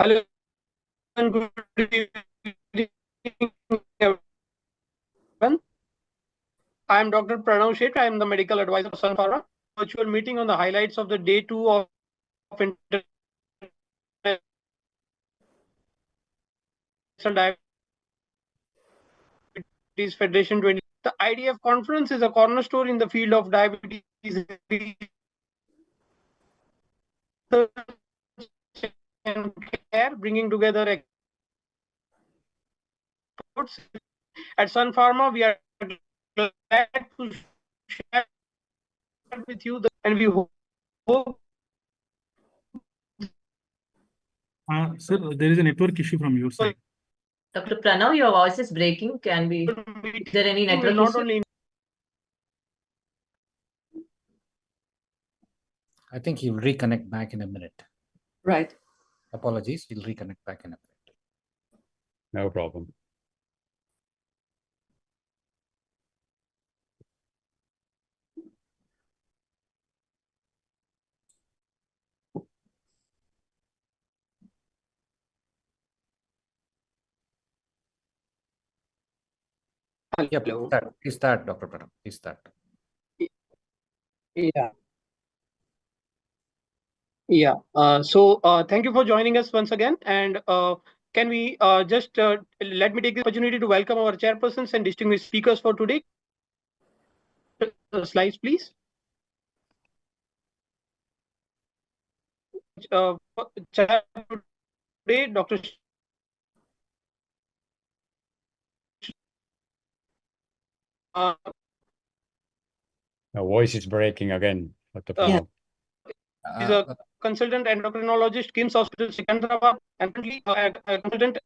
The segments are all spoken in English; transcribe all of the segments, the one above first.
Hello and good evening, everyone. I am Dr. Pranav Sheth. I am the medical advisor of Sun Pharma. Virtual meeting on the highlights of the day 2 of International Diabetes Federation 20. The IDF conference is a cornerstone in the field of diabetes and care, bringing together experts. At Sun Pharma, we are glad to share with you, and we hope. Sir, there is a network issue from your side. Dr. Pranav, your voice is breaking. Is there any network not issue? only I think he will reconnect back in a minute. Right. Apologies, he'll reconnect back in a minute. No problem. Yeah, please start, Dr. Pranav. Please start. Yeah. Thank you for joining us once again. And can we just let me take the opportunity to welcome our chairpersons and distinguished speakers for today. Slides, please. Chair today, Dr. Your voice is breaking again, Dr. Pranav. Is a consultant endocrinologist, KIMS Hospital, Secunderabad, and currently a consultant.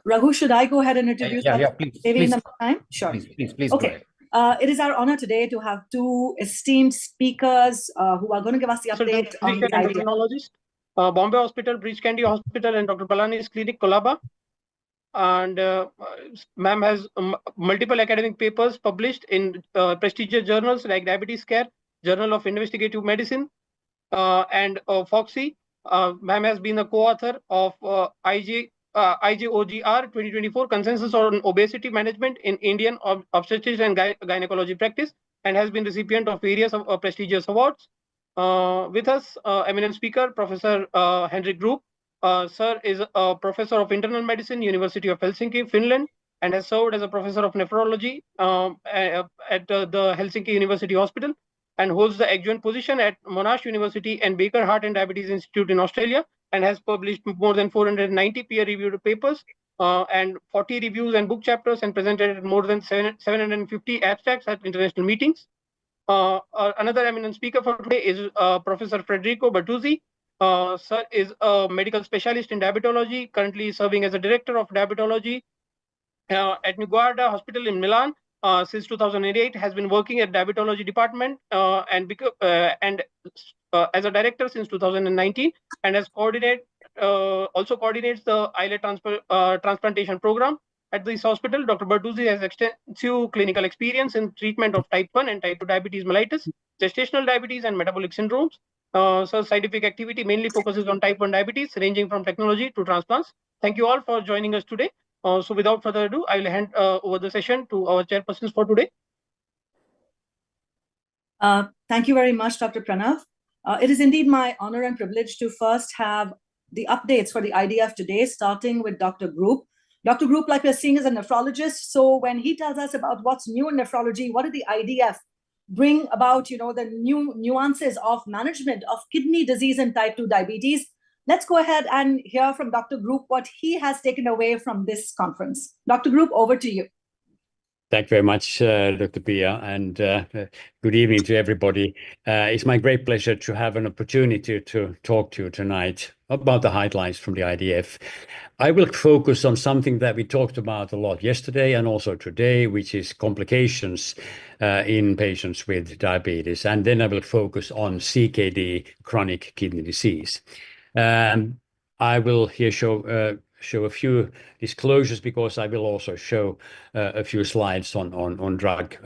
Raghu, should I go ahead and introduce? Please. Saving them time? Sure. Please. Okay. It is our honor today to have two esteemed speakers who are going to give us the update on the endocrinologist, Bombay Hospital, Breach Candy Hospital, and Dr. Palani's Clinic, Kolaba. And ma'am has multiple academic papers published in prestigious journals like Diabetes Care, Journal of Investigative Medicine, and FOXY. Ma'am has been a co-author of IJOGR 2024 Consensus on Obesity Management in Indian Obstetrics and Gynecology Practice, and has been recipient of various prestigious awards. With us, eminent speaker, Professor Henrik Group. Sir is a professor of internal medicine, University of Helsinki, Finland, and has served as a professor of nephrology at the Helsinki University Hospital, and holds the adjunct position at Monash University and Baker Heart and Diabetes Institute in Australia, and has published more than 490 peer-reviewed papers and 40 reviews and book chapters, and presented at more than 750 abstracts at international meetings. Another eminent speaker for today is Professor Federico Bertuzzi. Sir is a medical specialist in diabetology, currently serving as a director of diabetology at Niguarda Hospital in Milan. Since 2008, has been working at diabetology department and as a director since 2019, and has also coordinates the islet transplantation program at this hospital. Dr. Bertuzzi has extensive clinical experience in treatment of type 1 and type 2 diabetes mellitus, gestational diabetes, and metabolic syndromes. So scientific activity mainly focuses on type 1 diabetes, ranging from technology to transplants. Thank you all for joining us today. So without further ado, I will hand over the session to our chairpersons for today. Thank you very much, Dr. Pranav. It is indeed my honor and privilege to first have the updates for the IDF today, starting with Dr. Group. Dr. Group, like we're seeing, is a nephrologist. So when he tells us about what's new in nephrology, what did the IDF bring about, the new nuances of management of kidney disease and type 2 diabetes, let's go ahead and hear from Dr. Group what he has taken away from this conference. Dr. Group, over to you. Thank you very much, Dr. Pia, and good evening to everybody. It's my great pleasure to have an opportunity to talk to you tonight about the highlights from the IDF. I will focus on something that we talked about a lot yesterday and also today, which is complications in patients with diabetes. And then I will focus on CKD, chronic kidney disease. I will here show a few disclosures because I will also show a few slides on drug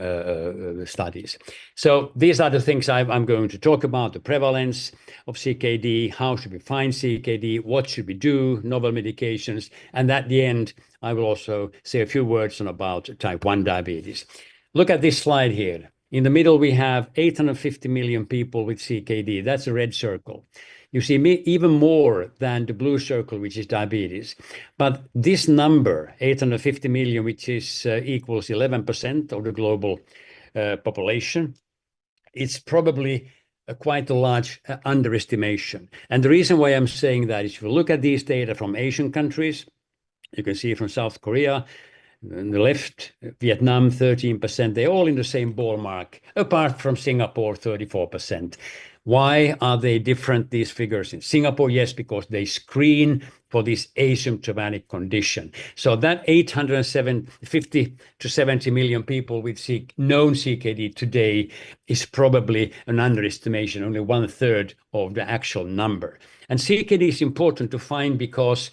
studies. So these are the things I'm going to talk about: the prevalence of CKD, how should we find CKD, what should we do, novel medications, and at the end I will also say a few words about type 1 diabetes. Look at this slide here. In the middle we have 850 million people with CKD. That's a red circle. You see even more than the blue circle, which is diabetes. But this number, 850 million, which is equals 11% of the global population, it's probably quite a large underestimation. And the reason why I'm saying that is if you look at these data from Asian countries, you can see from South Korea, on the left, Vietnam, 13%, they're all in the same ballpark, apart from Singapore, 34%. Why are they different, these figures? In Singapore, yes, because they screen for this asymptomatic condition. So that 850 to 70 million people with known CKD today is probably an underestimation, only 1/3 of the actual number. And CKD is important to find because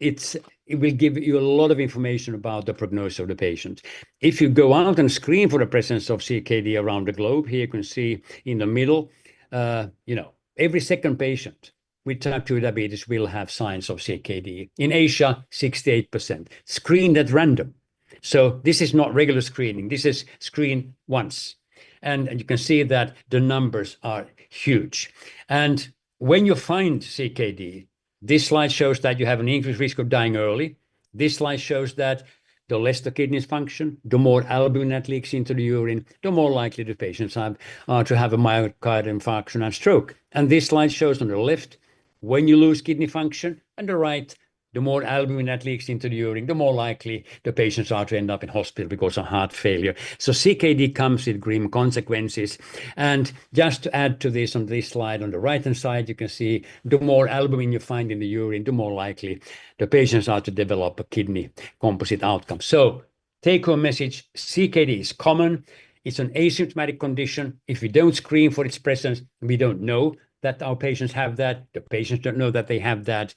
it will give you a lot of information about the prognosis of the patient. If you go out and screen for the presence of CKD around the globe, here you can see in the middle, every second patient with type 2 diabetes will have signs of CKD. In Asia, 68%. Screened at random. So this is not regular screening. This is screened once. And you can see that the numbers are huge. And when you find CKD, this slide shows that you have an increased risk of dying early. This slide shows that the less the kidneys function, the more albumin that leaks into the urine, the more likely the patients are to have a myocardial infarction and stroke. And this slide shows on the left, when you lose kidney function, and the right, the more albumin that leaks into the urine, the more likely the patients are to end up in hospital because of heart failure. So CKD comes with grim consequences. And just to add to this, on this slide, on the right-hand side, you can see the more albumin you find in the urine, the more likely the patients are to develop a kidney composite outcome. So take-home message, CKD is common. It's an asymptomatic condition. If we don't screen for its presence, we don't know that our patients have that. The patients don't know that they have that.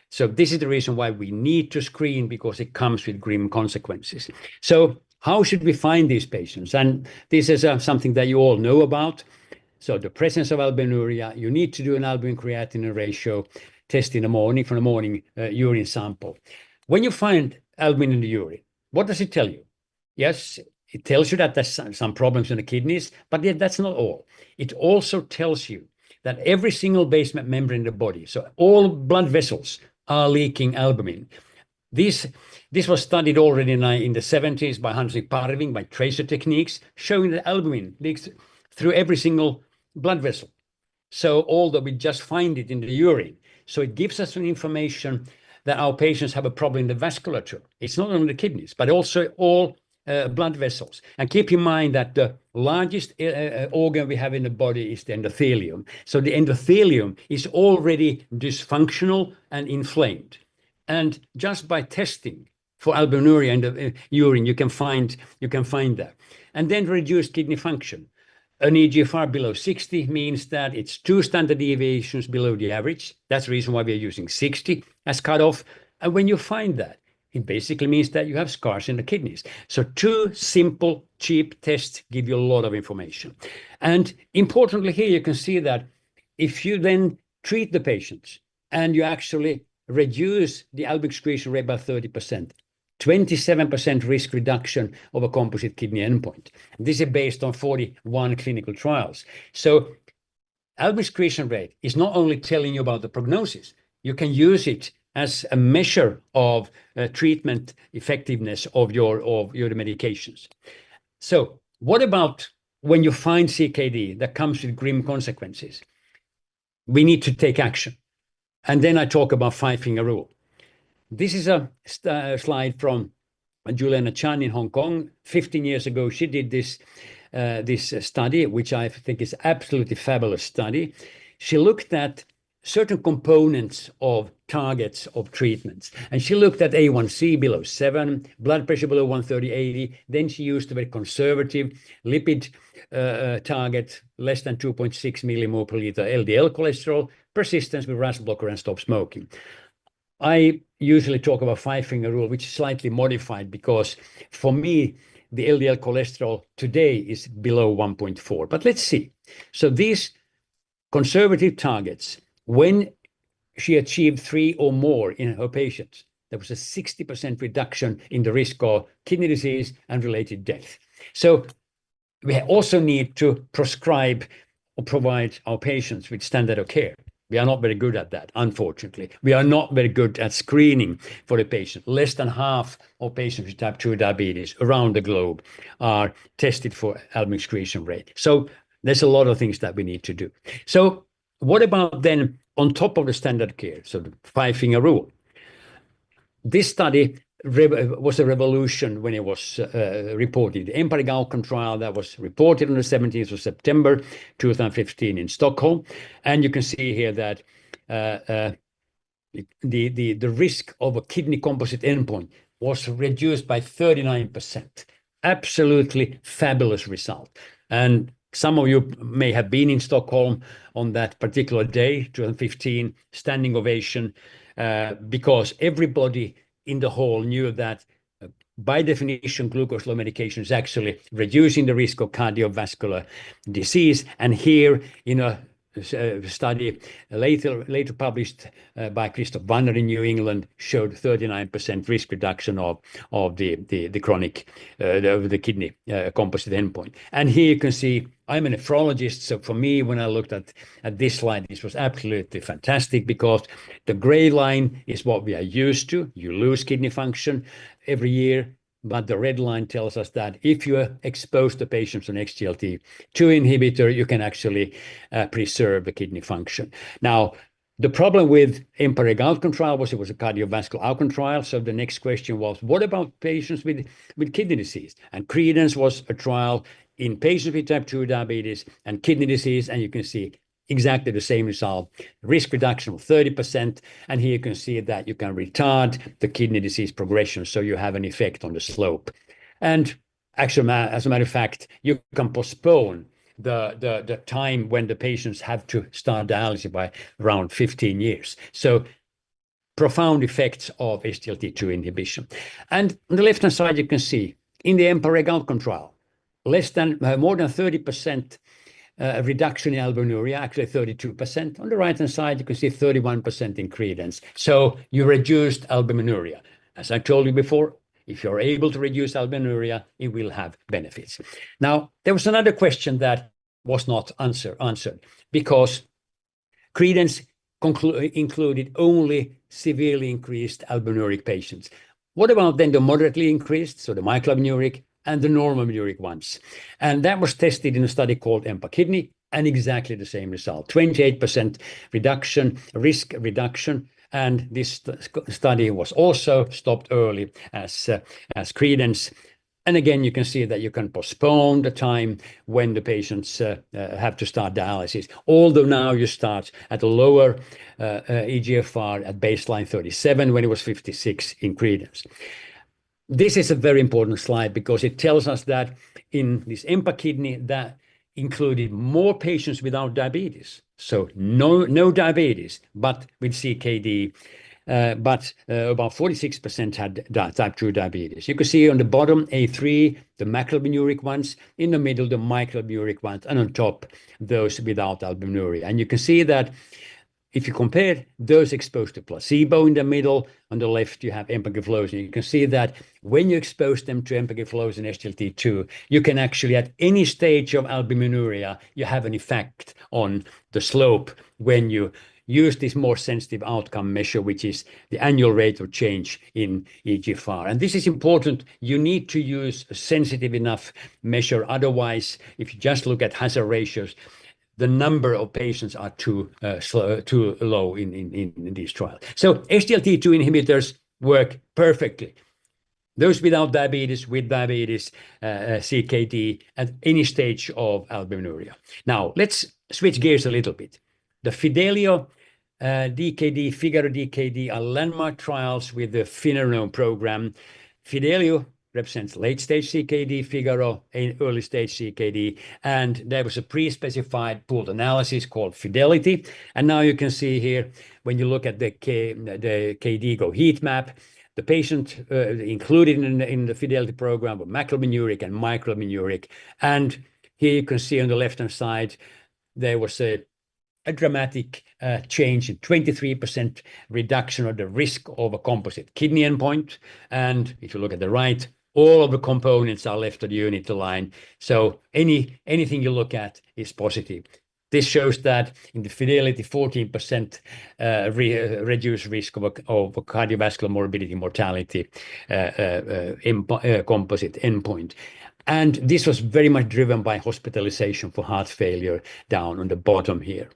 So this is the reason why we need to screen, because it comes with grim consequences. So how should we find these patients? And this is something that you all know about. So the presence of albuminuria, you need to do an albumin creatinine ratio test in the morning from the morning urine sample. When you find albumin in the urine, what does it tell you? Yes, it tells you that there's some problems in the kidneys, but yet that's not all. It also tells you that every single basement membrane in the body, so all blood vessels, are leaking albumin. This was studied already in the 70s by Hansik Parving by tracer techniques, showing that albumin leaks through every single blood vessel. So although we just find it in the urine, so it gives us an information that our patients have a problem in the vasculature. It's not only the kidneys, but also all blood vessels. And keep in mind that the largest organ we have in the body is the endothelium. So the endothelium is already dysfunctional and inflamed. And just by testing for albuminuria in the urine, you can find that. And then reduced kidney function. An eGFR below 60 means that it's 2 standard deviations below the average. That's the reason why we are using 60 as cutoff. And when you find that, it basically means that you have scars in the kidneys. So 2 simple, cheap tests give you a lot of information. And importantly here, you can see that if you then treat the patients and you actually reduce the albumin excretion rate by 30%, 27% risk reduction of a composite kidney endpoint. This is based on 41 clinical trials. So albumin excretion rate is not only telling you about the prognosis, you can use it as a measure of treatment effectiveness of your medications. So what about when you find CKD that comes with grim consequences? We need to take action. And then I talk about 5-finger rule. This is a slide from Juliana Chan in Hong Kong. 15 years ago, she did this study, which I think is absolutely fabulous study. She looked at certain components of targets of treatments. And she looked at A1C below 7, blood pressure below 130/80. Then she used a very conservative lipid target, less than 2.6 millimole per liter LDL cholesterol, persistence with RAS blocker, and stop smoking. I usually talk about five-finger rule, which is slightly modified because for me, the LDL cholesterol today is below 1.4. But let's see. So these conservative targets, when she achieved 3 or more in her patients, there was a 60% reduction in the risk of kidney disease and related death. So we also need to prescribe or provide our patients with standard of care. We are not very good at that, unfortunately. We are not very good at screening for the patient. Less than half of patients with type 2 diabetes around the globe are tested for albumin excretion rate. So there's a lot of things that we need to do. So what about then on top of the standard care? So the five-finger rule. This study was a revolution when it was reported. The EMPIRIC outcome trial that was reported on the 17th of September 2015 in Stockholm. And you can see here that the risk of a kidney composite endpoint was reduced by 39%. Absolutely fabulous result. And some of you may have been in Stockholm on that particular day, 2015, standing ovation, because everybody in the hall knew that by definition, glucose low medication is actually reducing the risk of cardiovascular disease. And here in a study later published by Christoph Wanner in New England showed 39% risk reduction of the chronic the kidney composite endpoint. And here you can see I'm a nephrologist, so for me, when I looked at this slide, this was absolutely fantastic because the gray line is what we are used to. You lose kidney function every year, but the red line tells us that if you expose the patients to an SGLT2 inhibitor, you can actually preserve the kidney function. Now, the problem with EMPIRIC outcome trial was it was a cardiovascular outcome trial. So the next question was, what about patients with kidney disease? And Credence was a trial in patients with type 2 diabetes and kidney disease, and you can see exactly the same result, risk reduction of 30%. And here you can see that you can retard the kidney disease progression, so you have an effect on the slope. And actually, as a matter of fact, you can postpone the time when the patients have to start dialysis by around 15 years. So profound effects of SGLT2 inhibition. And on the left-hand side, you can see in the EMPIRIC outcome trial, more than 30% reduction in albuminuria, actually 32%. On the right-hand side, you can see 31% in Credence. So you reduced albuminuria. As I told you before, if you're able to reduce albuminuria, it will have benefits. Now, there was another question that was not answered because Credence included only severely increased albuminuric patients. What about then the moderately increased, so the microalbuminuric, and the normoalbuminuric ones? And that was tested in a study called EMPA-Kidney, and exactly the same result, 28% reduction, risk reduction. And this study was also stopped early as Credence. And again, you can see that you can postpone the time when the patients have to start dialysis, although now you start at a lower eGFR at baseline 37 when it was 56 in Credence. This is a very important slide because it tells us that in this EMPA-Kidney that included more patients without diabetes. So no diabetes, but with CKD, but about 46% had type 2 diabetes. You can see on the bottom, A3, the macroalbuminuric ones, in the middle, the microalbuminuric ones, and on top, those without albuminuria. And you can see that if you compare those exposed to placebo in the middle, on the left you have empagliflozin. You can see that when you expose them to empagliflozin SGLT2, you can actually at any stage of albuminuria, you have an effect on the slope when you use this more sensitive outcome measure, which is the annual rate of change in eGFR. And this is important. You need to use a sensitive enough measure. Otherwise, if you just look at hazard ratios, the number of patients are too low in these trials. So SGLT2 inhibitors work perfectly. Those without diabetes, with diabetes, CKD, at any stage of albuminuria. Now, let's switch gears a little bit. The Fidelio DKD, Figaro DKD are landmark trials with the Finerenone program. Fidelio represents late-stage CKD, Figaro, early-stage CKD, and there was a pre-specified pooled analysis called Fidelity. And now you can see here, when you look at the KDIGO heat map, the patient included in the Fidelity program were macroalbuminuric and microalbuminuric. And here you can see on the left-hand side, there was a dramatic change in 23% reduction of the risk of a composite kidney endpoint. And if you look at the right, all of the components are left of the unity line. So anything you look at is positive. This shows that in the Fidelity, 14% reduced risk of cardiovascular morbidity, mortality, composite endpoint. And this was very much driven by hospitalization for heart failure down on the bottom here.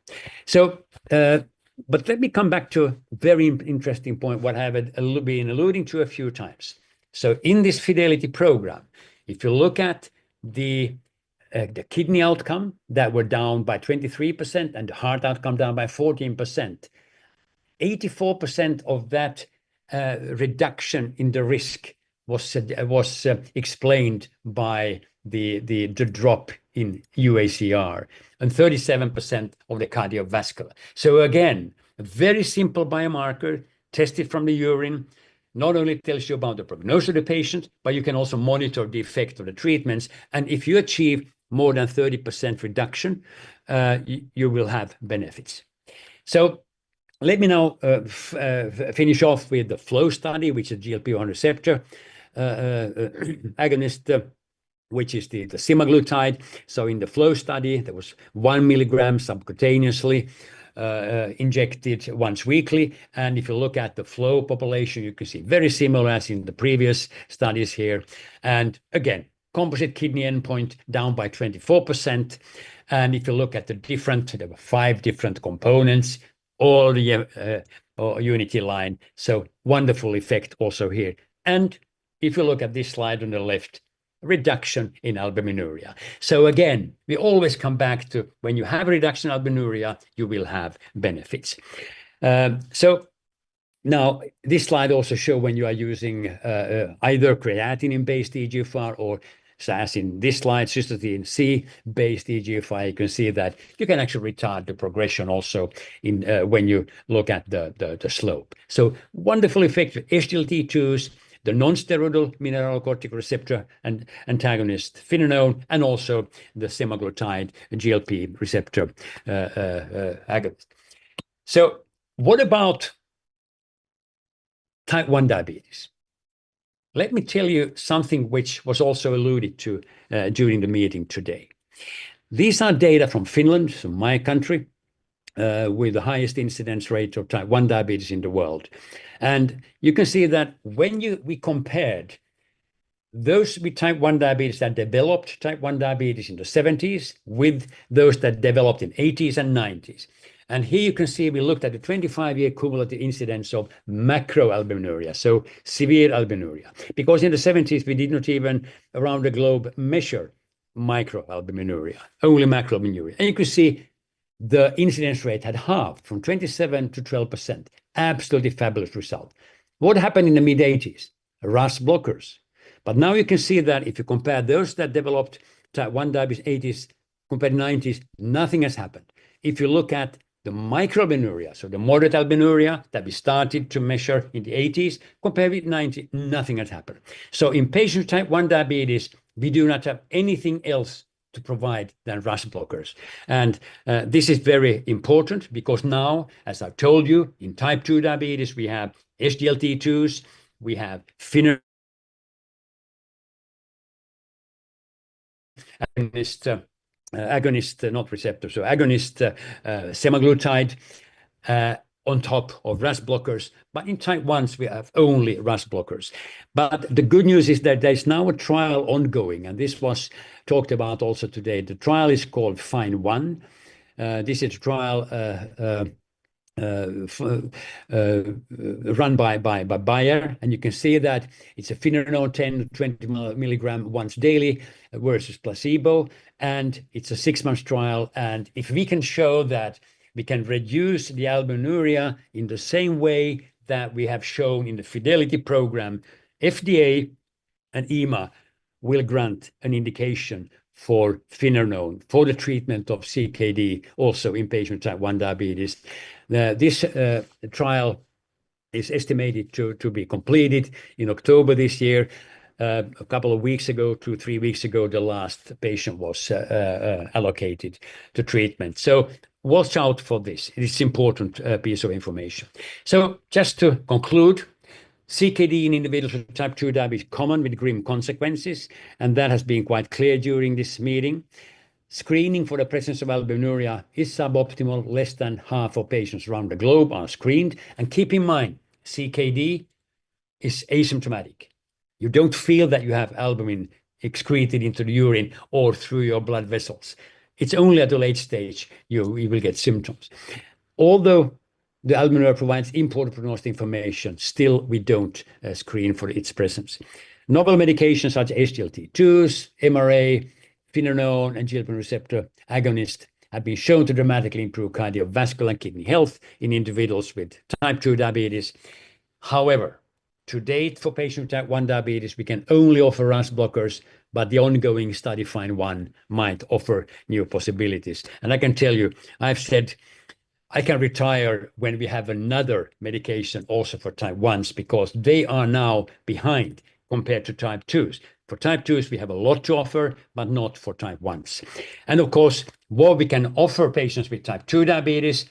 So, but let me come back to a very interesting point, what I've been alluding to a few times. So in this Fidelity program, if you look at the kidney outcome that were down by 23% and the heart outcome down by 14%, 84% of that reduction in the risk was explained by the drop in UACR, and 37% of the cardiovascular. So again, a very simple biomarker tested from the urine, not only tells you about the prognosis of the patient, but you can also monitor the effect of the treatments. And if you achieve more than 30% reduction, you will have benefits. So let me now finish off with the FLOW study, which is GLP-1 receptor agonist, which is the semaglutide. So in the FLOW study, there was 1 milligram subcutaneously injected once weekly. And if you look at the FLOW population, you can see very similar as in the previous studies here. And again, composite kidney endpoint down by 24%. And if you look at there were 5 different components, all the unity line. So wonderful effect also here. And if you look at this slide on the left, reduction in albuminuria. So again, we always come back to when you have a reduction in albuminuria, you will have benefits. So now this slide also shows when you are using either creatinine-based EGFR or, as in this slide, cystatin C-based EGFR, you can see that you can actually retard the progression also in when you look at the slope. So wonderful effect with SGLT2s, the non-steroidal mineralocorticoid receptor and antagonist finerenone, and also the semaglutide GLP receptor agonist. So what about type 1 diabetes? Let me tell you something which was also alluded to during the meeting today. These are data from Finland, from my country, with the highest incidence rate of type 1 diabetes in the world. And you can see that when we compared those with type 1 diabetes that developed type 1 diabetes in the 70s with those that developed in 80s and 90s. And here you can see we looked at the 25-year cumulative incidence of macroalbuminuria, so severe albuminuria. Because in the 70s, we did not even around the globe measure microalbuminuria, only macroalbuminuria. And you can see the incidence rate had halved from 27 to 12%. Absolutely fabulous result. What happened in the mid-80s? RAS blockers. But now you can see that if you compare those that developed type 1 diabetes 80s compared to 90s, nothing has happened. If you look at the microalbuminuria, so the moderate albuminuria that we started to measure in the 80s, compared with 90, nothing has happened. So in patients with type 1 diabetes, we do not have anything else to provide than RAS blockers. And this is very important because now, as I've told you, in type 2 diabetes, we have SGLT2s, we have finerenone agonist, not receptor, so agonist semaglutide on top of RAS blockers. But in type 1s, we have only RAS blockers. But the good news is that there's now a trial ongoing, and this was talked about also today. The trial is called FIND-1. This is a trial run by Bayer, and you can see that it's a finerenone 10 20 milligram once daily versus placebo, and it's a 6-month trial. And if we can show that we can reduce the albuminuria in the same way that we have shown in the Fidelity program, FDA and EMA will grant an indication for finerenone for the treatment of CKD, also in patients with type 1 diabetes. This trial is estimated to be completed in October this year. A couple of weeks ago, 2-3 weeks ago, the last patient was allocated to treatment. So watch out for this. It is an important piece of information. So just to conclude, CKD in individuals with type 2 diabetes is common with grim consequences, and that has been quite clear during this meeting. Screening for the presence of albuminuria is suboptimal. Less than half of patients around the globe are screened. And keep in mind, CKD is asymptomatic. You don't feel that you have albumin excreted into the urine or through your blood vessels. It's only at the late stage you will get symptoms. Although the albuminuria provides important prognostic information, still we don't screen for its presence. Novel medications such as SGLT2s, MRA, finerenone, and GLP-1 receptor agonist have been shown to dramatically improve cardiovascular and kidney health in individuals with type 2 diabetes. However, to date, for patients with type 1 diabetes, we can only offer RAS blockers, but the ongoing study FIND-1 might offer new possibilities. And I can tell you, I've said I can retire when we have another medication also for type 1s, because they are now behind compared to type 2s. For type 2s, we have a lot to offer, but not for type 1s. And of course, what we can offer patients with type 2 diabetes,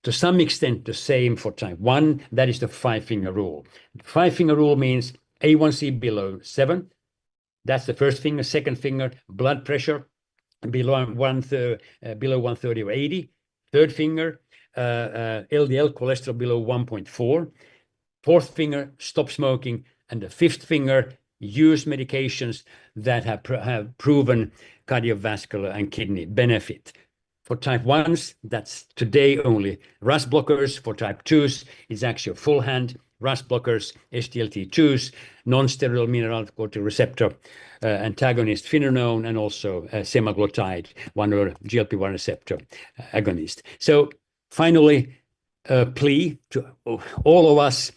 to some extent the same for type 1, that is the 5-finger rule. The 5-finger rule means A1C below 7. That's the first finger. Second finger, blood pressure below 130 or 80. Third finger, LDL cholesterol below 1.4. Fourth finger, stop smoking. And the fifth finger, use medications that have proven cardiovascular and kidney benefit. For type 1s, that's today only RAS blockers. For type 2s, it's actually a full hand RAS blockers, SGLT2s, non-steroidal mineralocorticoid receptor antagonist finerenone, and also semaglutide, one of the GLP-1 receptor agonist. So finally, a plea to all of us,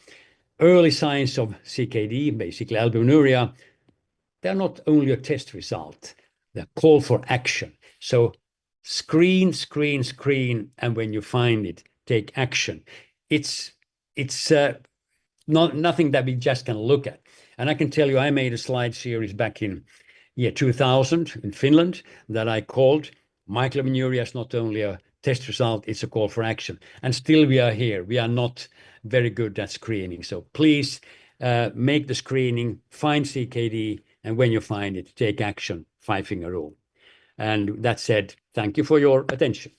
early signs of CKD, basically albuminuria, they're not only a test result, they're a call for action. So screen, screen, screen, and when you find it, take action. It's nothing that we just can look at. And I can tell you, I made a slide series back in year 2000 in Finland that I called Microalbuminuria is not only a test result, it's a call for action. And still we are here. We are not very good at screening. So please make the screening, find CKD, and when you find it, take action, 5-finger rule. And that said, thank you for your attention.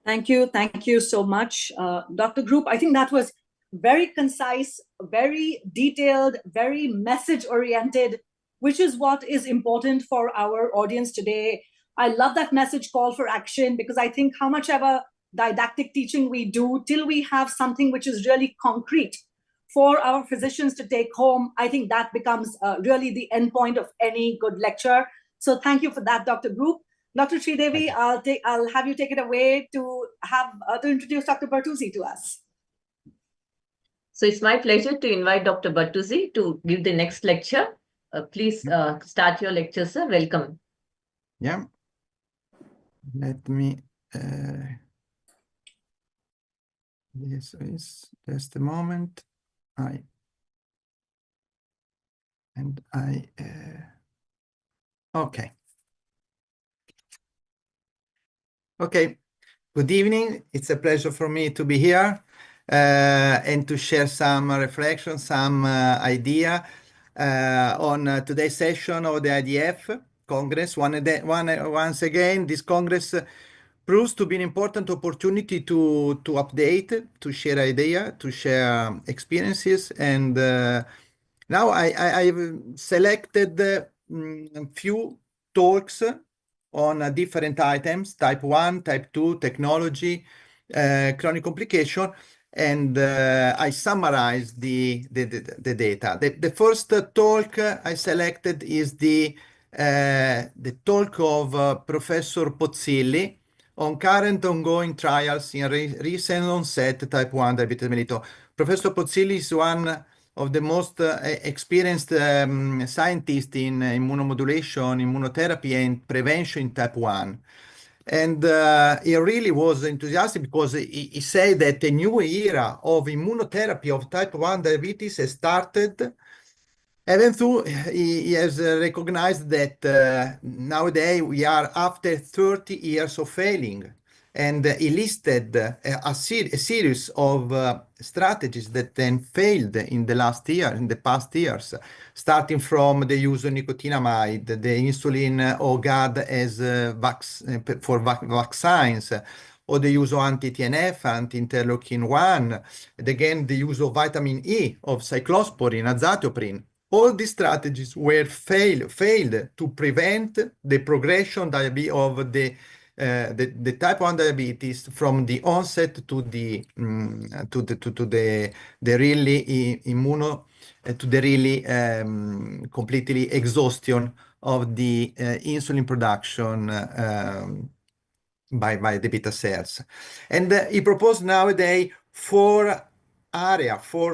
Thank you so much, Dr. Group. I think that was very concise, very detailed, very message-oriented, which is what is important for our audience today. I love that message call for action, because I think how much ever didactic teaching we do, till we have something which is really concrete for our physicians to take home, I think that becomes really the end point of any good lecture. So thank you for that, Dr. Group. Dr. Sridevi, I'll have you take it away to introduce Dr. Bertuzzi to us. So it's my pleasure to invite Dr. Bertuzzi to give the next lecture. Please start your lecture, sir. Welcome. Yeah. Let me. This is just a moment. Okay. Okay. Good evening. It's a pleasure for me to be here and to share some reflections, some idea on today's session of the IDF Congress. Once again, this Congress proves to be an important opportunity to update, to share idea, to share experiences. And now I've selected a few talks on different items, type 1, type 2, technology, chronic complication, and I summarized the data. The first talk I selected is the talk of Professor Pozzilli on current ongoing trials in recent onset type 1 diabetes mellitus. Professor Pozzilli is one of the most experienced scientists in immunomodulation, immunotherapy, and prevention in type 1. And he really was enthusiastic because he said that a new era of immunotherapy of type 1 diabetes has started, even though he has recognized that nowadays we are after 30 years of failing. And he listed a series of strategies that then failed in the past years, starting from the use of nicotinamide, the insulin OGAD as for vaccines, or the use of anti-TNF, anti-interleukin-1, and again, the use of vitamin E, of cyclosporin, azathioprine. All these strategies were failed to prevent the progression of the type 1 diabetes from the onset to the really completely exhaustion of the insulin production by the beta cells. And he proposed nowadays four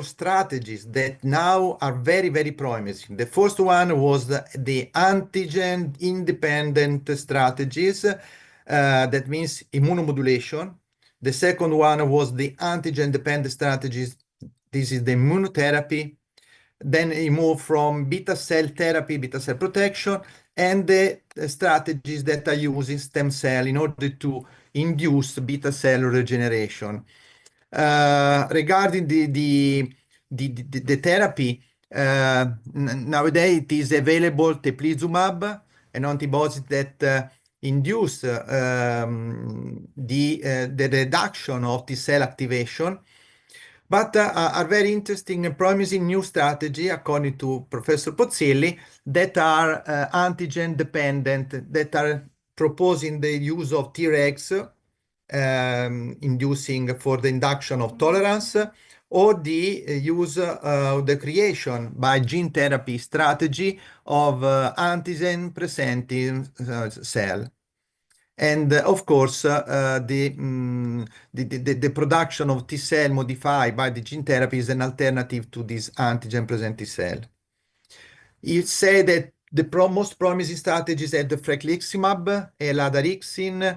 strategies that now are very, very promising. The first one was the antigen-independent strategies. That means immunomodulation. The second one was the antigen-dependent strategies. This is the immunotherapy. Then he moved from beta cell therapy, beta cell protection, and the strategies that are using stem cell in order to induce beta cell regeneration. Regarding the therapy, nowadays it is available teplizumab, an antibody that induce the reduction of T cell activation, but are very interesting and promising new strategy, according to Professor Pozzilli, that are antigen dependent, that are proposing the use of Tregs, inducing for the induction of tolerance, or the use of the creation by gene therapy strategy of antigen presenting cell. And of course, the production of T cell modified by the gene therapy is an alternative to this antigen presenting cell. He said that the most promising strategies are the freximab, eladrixin,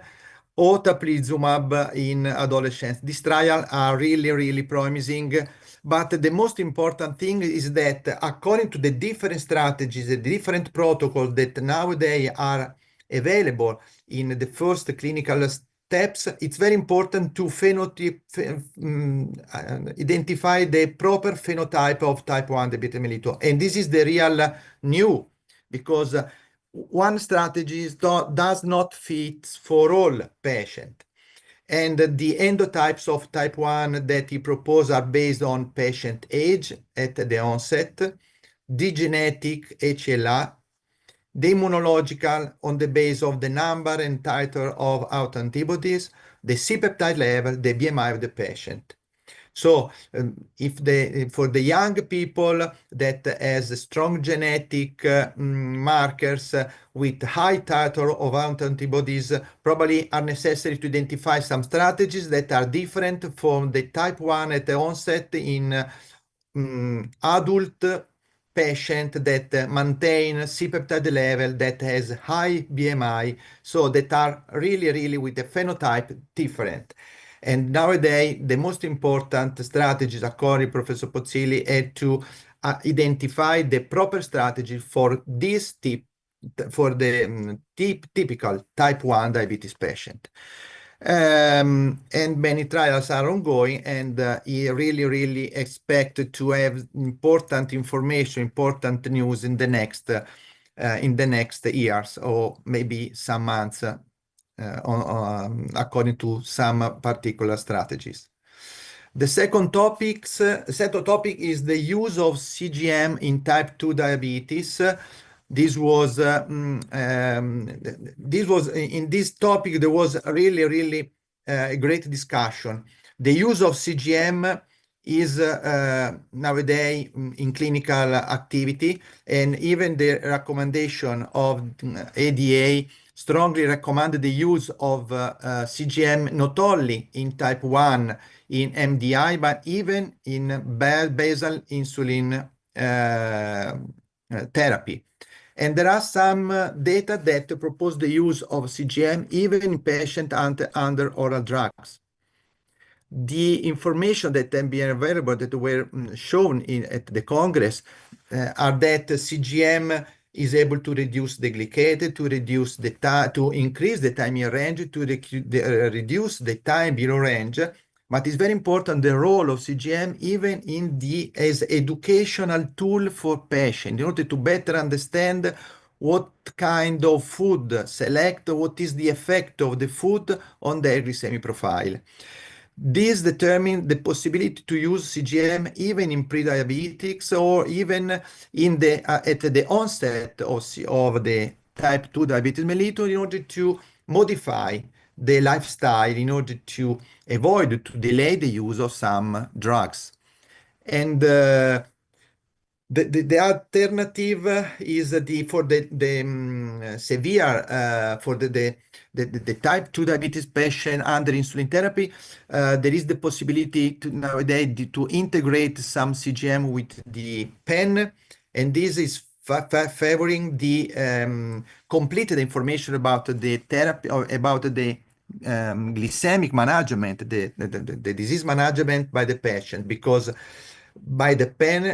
or teplizumab in adolescents. These trials are really, really promising. But the most important thing is that according to the different strategies, the different protocols that nowadays are available in the first clinical steps, it's very important to identify the proper phenotype of type 1 diabetes mellitus. And this is the real new, because one strategy does not fit for all patients. And the endotypes of type 1 that he proposed are based on patient age at the onset, the genetic HLA, the immunological on the base of the number and titer of autoantibodies, the C-peptide level, the BMI of the patient. So for the young people that has strong genetic markers with high titer of autoantibodies, probably are necessary to identify some strategies that are different from the type 1 at the onset in adult patient that maintain C-peptide level that has high BMI, so that are really, really with the phenotype different. And nowadays, the most important strategies, according to Professor Pozzilli, are to identify the proper strategy for this for the typical type 1 diabetes patient. And many trials are ongoing, and he really, really expected to have important information, important news in the next years, or maybe some months, according to some particular strategies. The second topic is the use of CGM in type 2 diabetes. This was in this topic, there was really, really a great discussion. The use of CGM is nowadays in clinical activity, and even the recommendation of ADA strongly recommend the use of CGM not only in type 1 in MDI, but even in basal insulin therapy. And there are some data that propose the use of CGM even in patients under oral drugs. The information that can be available that were shown at the Congress are that CGM is able to reduce the glycated, to reduce the to increase the time in range, to reduce the time below range. But it's very important the role of CGM even in as educational tool for patients in order to better understand what kind of food select, what is the effect of the food on their glycemic profile. This determines the possibility to use CGM even in pre-diabetics or even in at the onset of the type 2 diabetes mellitus in order to modify the lifestyle in order to avoid to delay the use of some drugs. And the alternative is for the severe for the type 2 diabetes patient under insulin therapy. There is the possibility to nowadays to integrate some CGM with the pen, and this is favoring the completed information about the therapy or about the glycemic management, the disease management by the patient, because by the pen,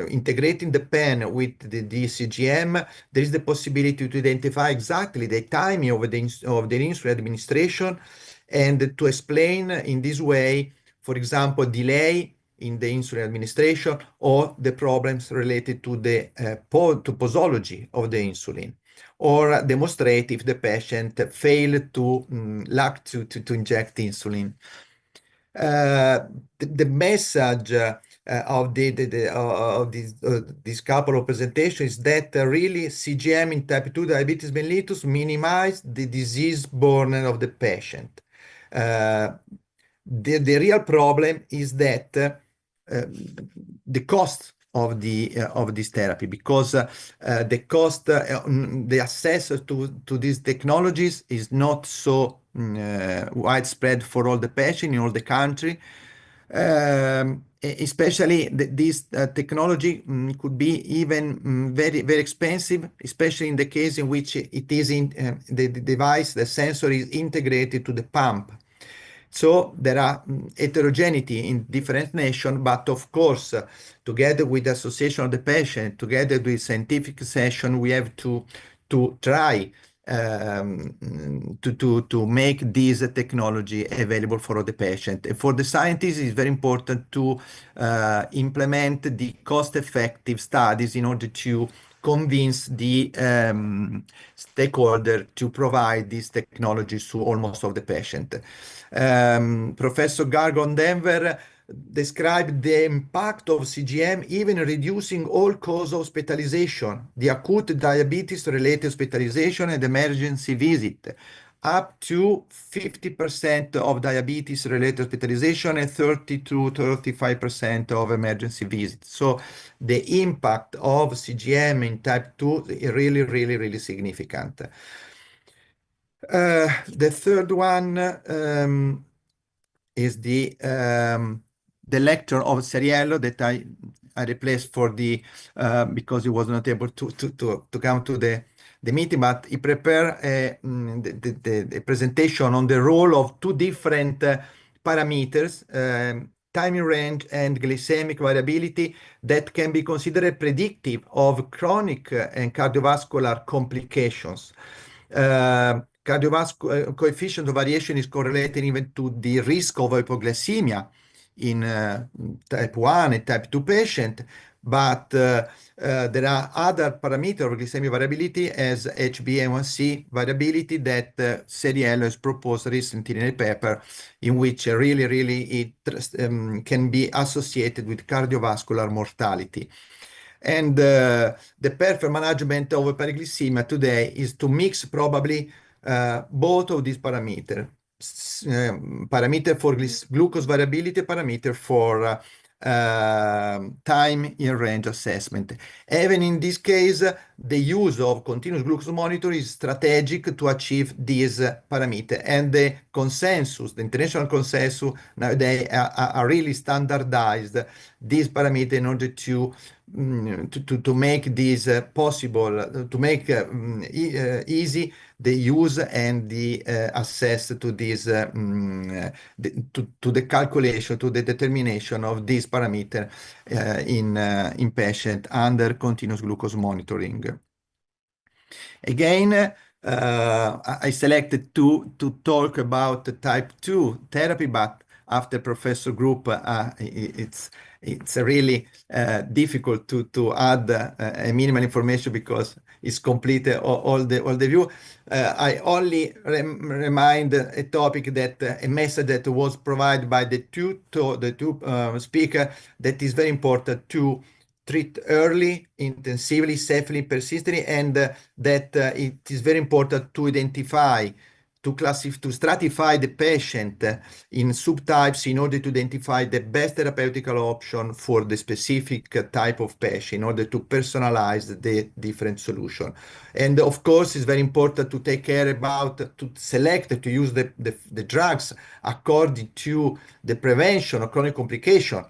integrating the pen with the CGM, there is the possibility to identify exactly the timing of the insulin administration and to explain in this way, for example, delay in the insulin administration or the problems related to the posology of the insulin, or demonstrate if the patient failed to lack to inject insulin. The message of this couple of presentations is that really CGM in type 2 diabetes mellitus minimize the disease burden of the patient. The real problem is that the cost of this therapy, because the cost, the access to these technologies is not so widespread for all the patients in all the country. Especially this technology could be even very, very expensive, especially in the case in which it is the device, the sensor is integrated to the pump. So there are heterogeneity in different nations, but of course, together with the association of the patient, together with scientific session, we have to try to make this technology available for the patient. For the scientists, it's very important to implement the cost-effective studies in order to convince the stakeholder to provide these technologies to almost all the patient. Professor Gargon Denver described the impact of CGM even reducing all cause of hospitalization, the acute diabetes-related hospitalization and emergency visit, up to 50% of diabetes-related hospitalization and 30 to 35% of emergency visits. So the impact of CGM in type 2 is really, really, really significant. The third one is the lecture of Ceriello that I replaced for because he was not able to come to the meeting, but he prepared the presentation on the role of two different parameters, time in range and glycemic variability, that can be considered predictive of chronic and cardiovascular complications. Cardiovascular coefficient of variation is correlated even to the risk of hypoglycemia in type 1 and type 2 patient, but there are other parameters of glycemic variability as HbA1c variability that Ceriello has proposed recently in a paper in which really it can be associated with cardiovascular mortality. And the perfect management of hyperglycemia today is to mix probably both of these parameters, parameter for glucose variability, parameter for time in range assessment. Even in this case, the use of continuous glucose monitor is strategic to achieve this parameter. And the consensus, the international consensus nowadays are really standardized this parameter in order to make this possible, to make easy the use and the access to this to the calculation, to the determination of this parameter in patient under continuous glucose monitoring. Again, I selected to talk about the type 2 therapy, but after Professor Group, it's really difficult to add a minimal information because it's complete all the view. I only remind a topic that a message that was provided by the two speaker that is very important to treat early, intensively, safely, persistently, and that it is very important to identify, to stratify the patient in subtypes in order to identify the best therapeutical option for the specific type of patient in order to personalize the different solution. And of course, it's very important to take care about, to select, to use the drugs according to the prevention of chronic complication.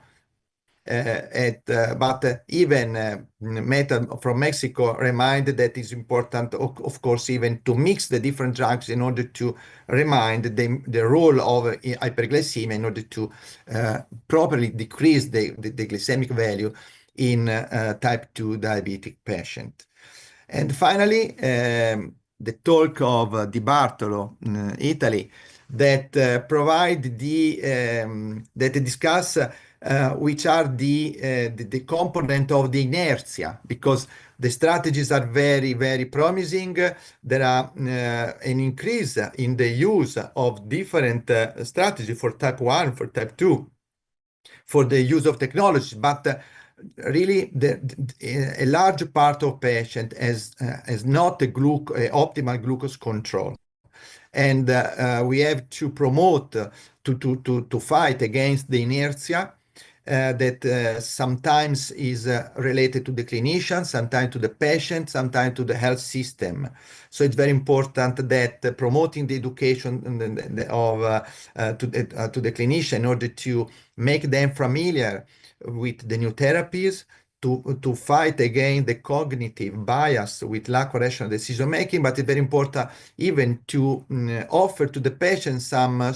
But even method from Mexico reminded that it's important, of course, even to mix the different drugs in order to remind the role of hyperglycemia in order to properly decrease the glycemic value in type 2 diabetic patient. And finally, the talk of Di Bartolo, Italy, that provide that discuss which are the component of the inertia, because the strategies are very, very promising. There are an increase in the use of different strategies for type 1, for type 2, for the use of technology, but really a large part of patient has not a optimal glucose control. And we have to promote, to fight against the inertia that sometimes is related to the clinician, sometimes to the patient, sometimes to the health system. So it's very important that promoting the education to the clinician in order to make them familiar with the new therapies, to fight against the cognitive bias with lack of rational decision making, but it's very important even to offer to the patient some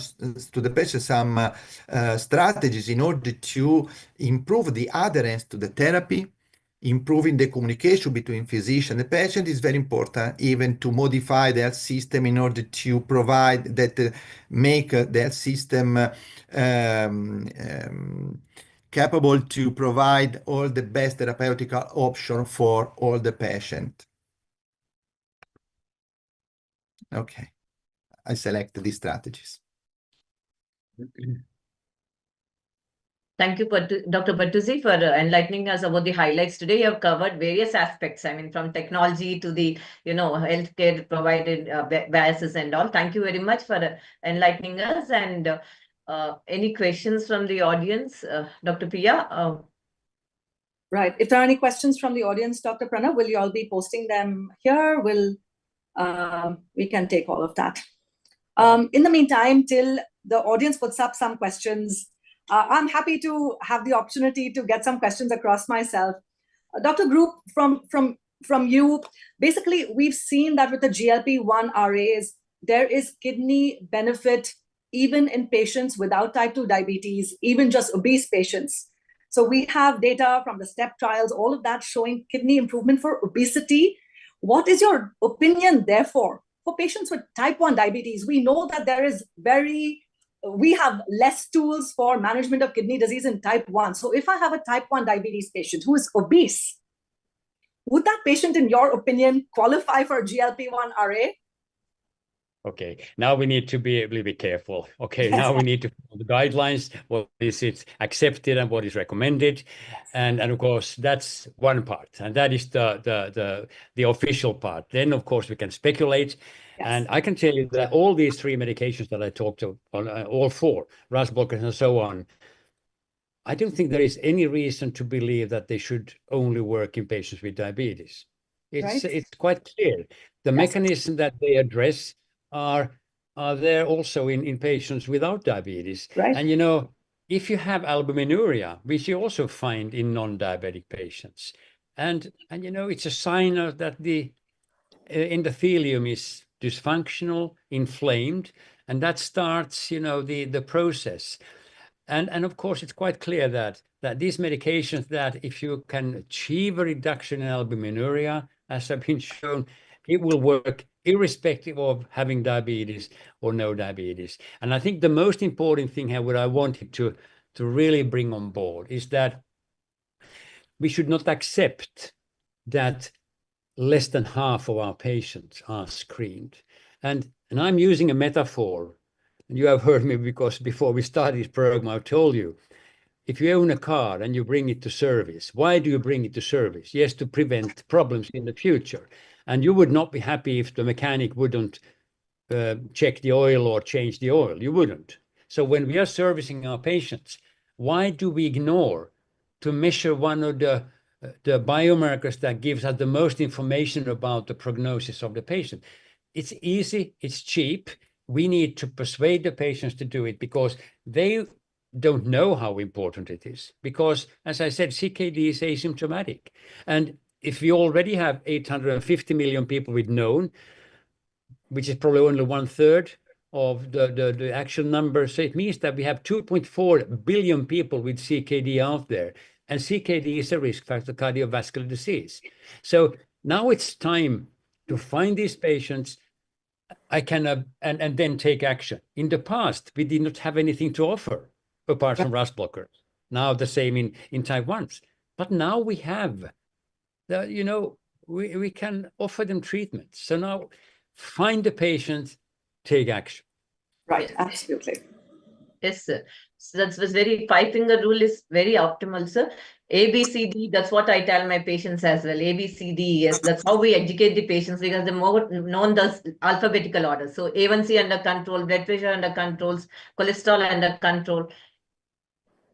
strategies in order to improve the adherence to the therapy. Improving the communication between physician and the patient is very important, even to modify the health system in order to provide that, make the health system capable to provide all the best therapeutic option for all the patient. Okay, I select these strategies. Thank you, Dr. Bertuzzi, for enlightening us about the highlights today. You have covered various aspects, I mean, from technology to the, healthcare provided biases and all. Thank you very much for enlightening us. And any questions from the audience? Dr. Priya? Right. If there are any questions from the audience, Dr. Pranav, will you all be posting them here? We can take all of that. In the meantime, till the audience puts up some questions, I'm happy to have the opportunity to get some questions across myself. Dr. Group, from you, basically, we've seen that with the GLP-1 RAs, there is kidney benefit even in patients without type 2 diabetes, even just obese patients. So we have data from the STEP trials, all of that showing kidney improvement for obesity. What is your opinion, therefore, for patients with type 1 diabetes? We know that we have less tools for management of kidney disease in type 1. So if I have a type 1 diabetes patient who is obese, would that patient, in your opinion, qualify for a GLP-1 RA? Okay, now we need to be a little bit careful. Okay, now we need to follow the guidelines, what is it accepted and what is recommended. And of course, that's one part. And that is the official part. Then, of course, we can speculate. Yes. And I can tell you that all these three medications that I talked about, all four, RAS blockers and so on, I don't think there is any reason to believe that they should only work in patients with diabetes. It's quite clear. The mechanism that they address are there also in patients without diabetes. Right. And, you know, if you have albuminuria, which you also find in non-diabetic patients, and you know, it's a sign of that the endothelium is dysfunctional, inflamed, and that starts, you know, the process. And of course, it's quite clear that these medications, that if you can achieve a reduction in albuminuria, as have been shown, it will work irrespective of having diabetes or no diabetes. And I think the most important thing here, what I wanted to really bring on board, is that we should not accept that less than half of our patients are screened. And I'm using a metaphor. You have heard me, because before we started this program, I told you, if you own a car and you bring it to service, why do you bring it to service? Yes, to prevent problems in the future. And you would not be happy if the mechanic wouldn't check the oil or change the oil. You wouldn't. So when we are servicing our patients, why do we ignore to measure one of the biomarkers that gives us the most information about the prognosis of the patient? It's easy, it's cheap. We need to persuade the patients to do it, because they don't know how important it is. Because, as I said, CKD is asymptomatic. And if we already have 850 million people with known, which is probably only 1/3 of the actual number, so it means that we have 2.4 billion people with CKD out there. And CKD is a risk factor cardiovascular disease. So now it's time to find these patients, and then take action. In the past, we did not have anything to offer apart from RAS blockers. Now the same in type 1s. But now we have, you know, we can offer them treatment. So now find the patient, take action. Right, absolutely. Yes, sir. So that's was very 5-finger rule is very optimal, sir. A, B, C, D, that's what I tell my patients as well. A, B, C, D, yes. That's how we educate the patients, because the more known the alphabetical order. So A1C under control, blood pressure under control, cholesterol under control,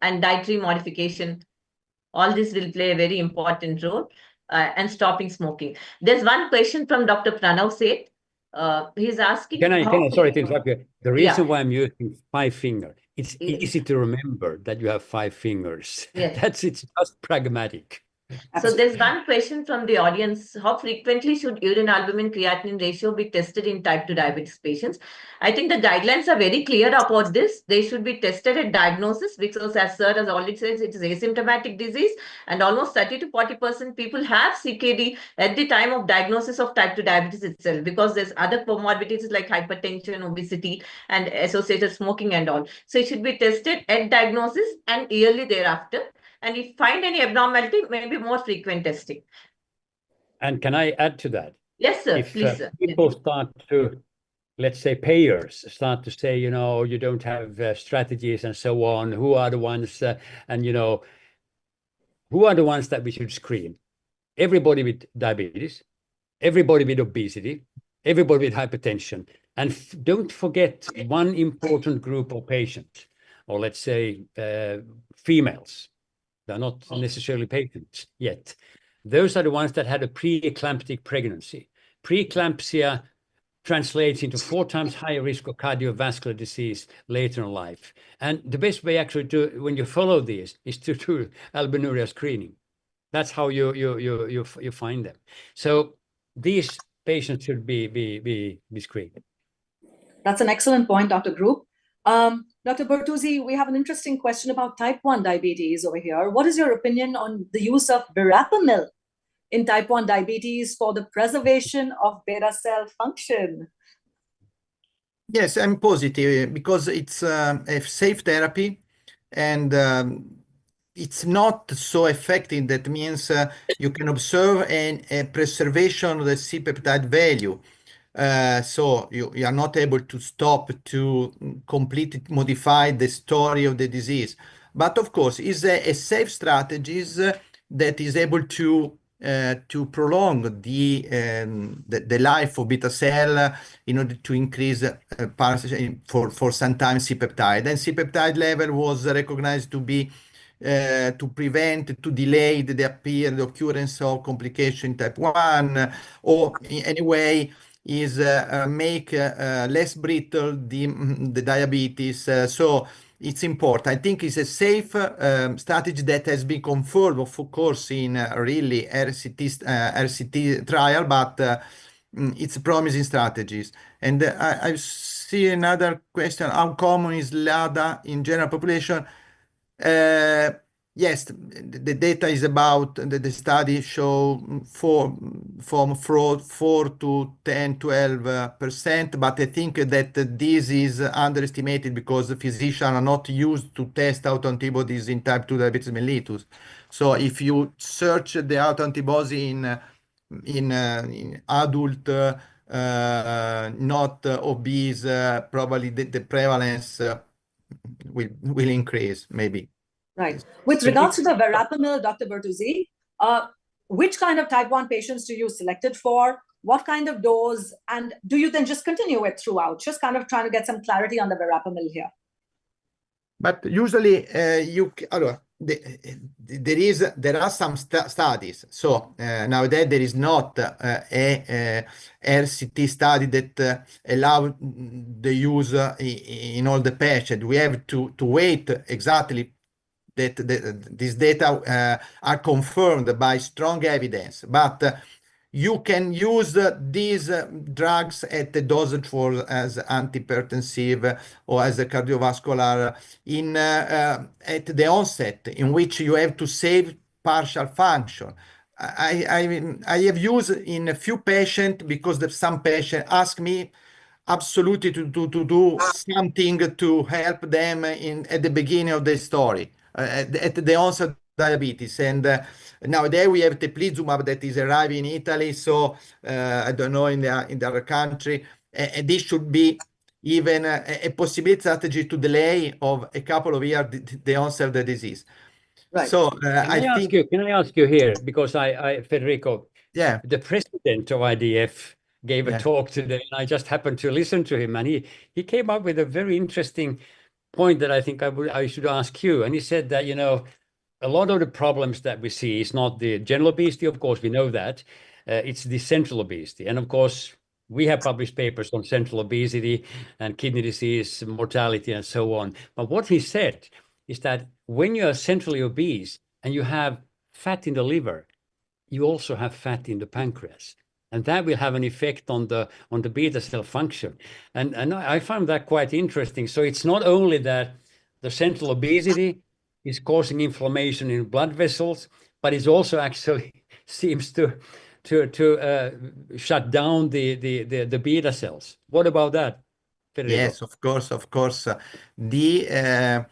and dietary modification. All this will play a very important role, and stopping smoking. There's one question from Dr. Pranav Seth. He's asking. Can I sorry to interrupt you. The reason Yeah. why I'm using 5-finger, it's easy to remember that you have 5 fingers. Yes. It's just pragmatic. So there's one question from the audience. How frequently should urine albumin creatinine ratio be tested in type 2 diabetes patients? I think the guidelines are very clear about this. They should be tested at diagnosis, because as sir has already said, it is asymptomatic disease, and almost 30 to 40% people have CKD at the time of diagnosis of type 2 diabetes itself, because there's other comorbidities like hypertension, obesity, and associated smoking and all. So it should be tested at diagnosis and yearly thereafter. And if find any abnormality, maybe more frequent testing. And can I add to that? Yes, sir. If Please, sir. people start to, let's say, payers start to say, you know, you don't have strategies and so on, who are the ones, and, you know, who are the ones that we should screen? Everybody with diabetes, everybody with obesity, everybody with hypertension. And don't forget one important group of patients, or let's say females. They're not necessarily patients yet. Those are the ones that had a pre-eclamptic pregnancy. Preeclampsia translates into 4 times higher risk of cardiovascular disease later in life. And the best way actually to, when you follow these, is to do albuminuria screening. That's how you find them. So these patients should be screened. That's an excellent point, Dr. Group. Dr. Bertuzzi, we have an interesting question about type 1 diabetes over here. What is your opinion on the use of verapamil in type 1 diabetes for the preservation of beta cell function? Yes, I'm positive, because it's a safe therapy, and it's not so effective. That means you can observe a preservation of the C-peptide value. So you are not able to stop to completely modify the story of the disease. But of course, it's a safe strategy that is able to prolong the life of beta cell in order to increase for some time C-peptide. And C-peptide level was recognized to be to prevent, to delay the occurrence of complication in type 1, or in any way is make less brittle the diabetes. So it's important. I think it's a safe strategy that has been confirmed, of course, in really RCT trial, but it's promising strategies. And I see another question: how common is LADA in general population? Yes, the data is about the study show from 4 to 10, 12%, but I think that this is underestimated because the physicians are not used to test autoantibodies in type 2 diabetes mellitus. So if you search the autoantibodies in adult not obese, probably the prevalence will increase, maybe. Right. With regards to the verapamil, Dr. Bertuzzi, which kind of type 1 patients do you select it for? What kind of dose? And do you then just continue it throughout? Just kind of trying to get some clarity on the verapamil here. But usually there are some studies. So nowadays there is not a RCT study that allow the use in all the patients. We have to wait exactly that these data are confirmed by strong evidence. But you can use these drugs at the dosage for as antihypertensive or as a cardiovascular at the onset, in which you have to save partial function. I have used in a few patients because some patients ask me absolutely to do something to help them at the beginning of the story, at the onset of diabetes. And nowadays we have teplizumab that is arriving in Italy, so I don't know in the other country. And this should be even a possibility strategy to delay of a couple of years the onset of the disease. Right. So Can I ask you here, because Federico, yeah, the president of IDF gave a talk today, and I just happened to listen to him, and he came up with a very interesting point that I think I should ask you. And he said that, you know, a lot of the problems that we see is not the general obesity, of course, we know that. It's the central obesity. And of course, we have published papers on central obesity and kidney disease, mortality, and so on. But what he said is that when you are centrally obese and you have fat in the liver, you also have fat in the pancreas. And that will have an effect on the beta cell function. And I found that quite interesting. So it's not only that the central obesity is causing inflammation in blood vessels, but it also actually seems to shut down the beta cells. What about that, Federico? Yes, of course, of course. In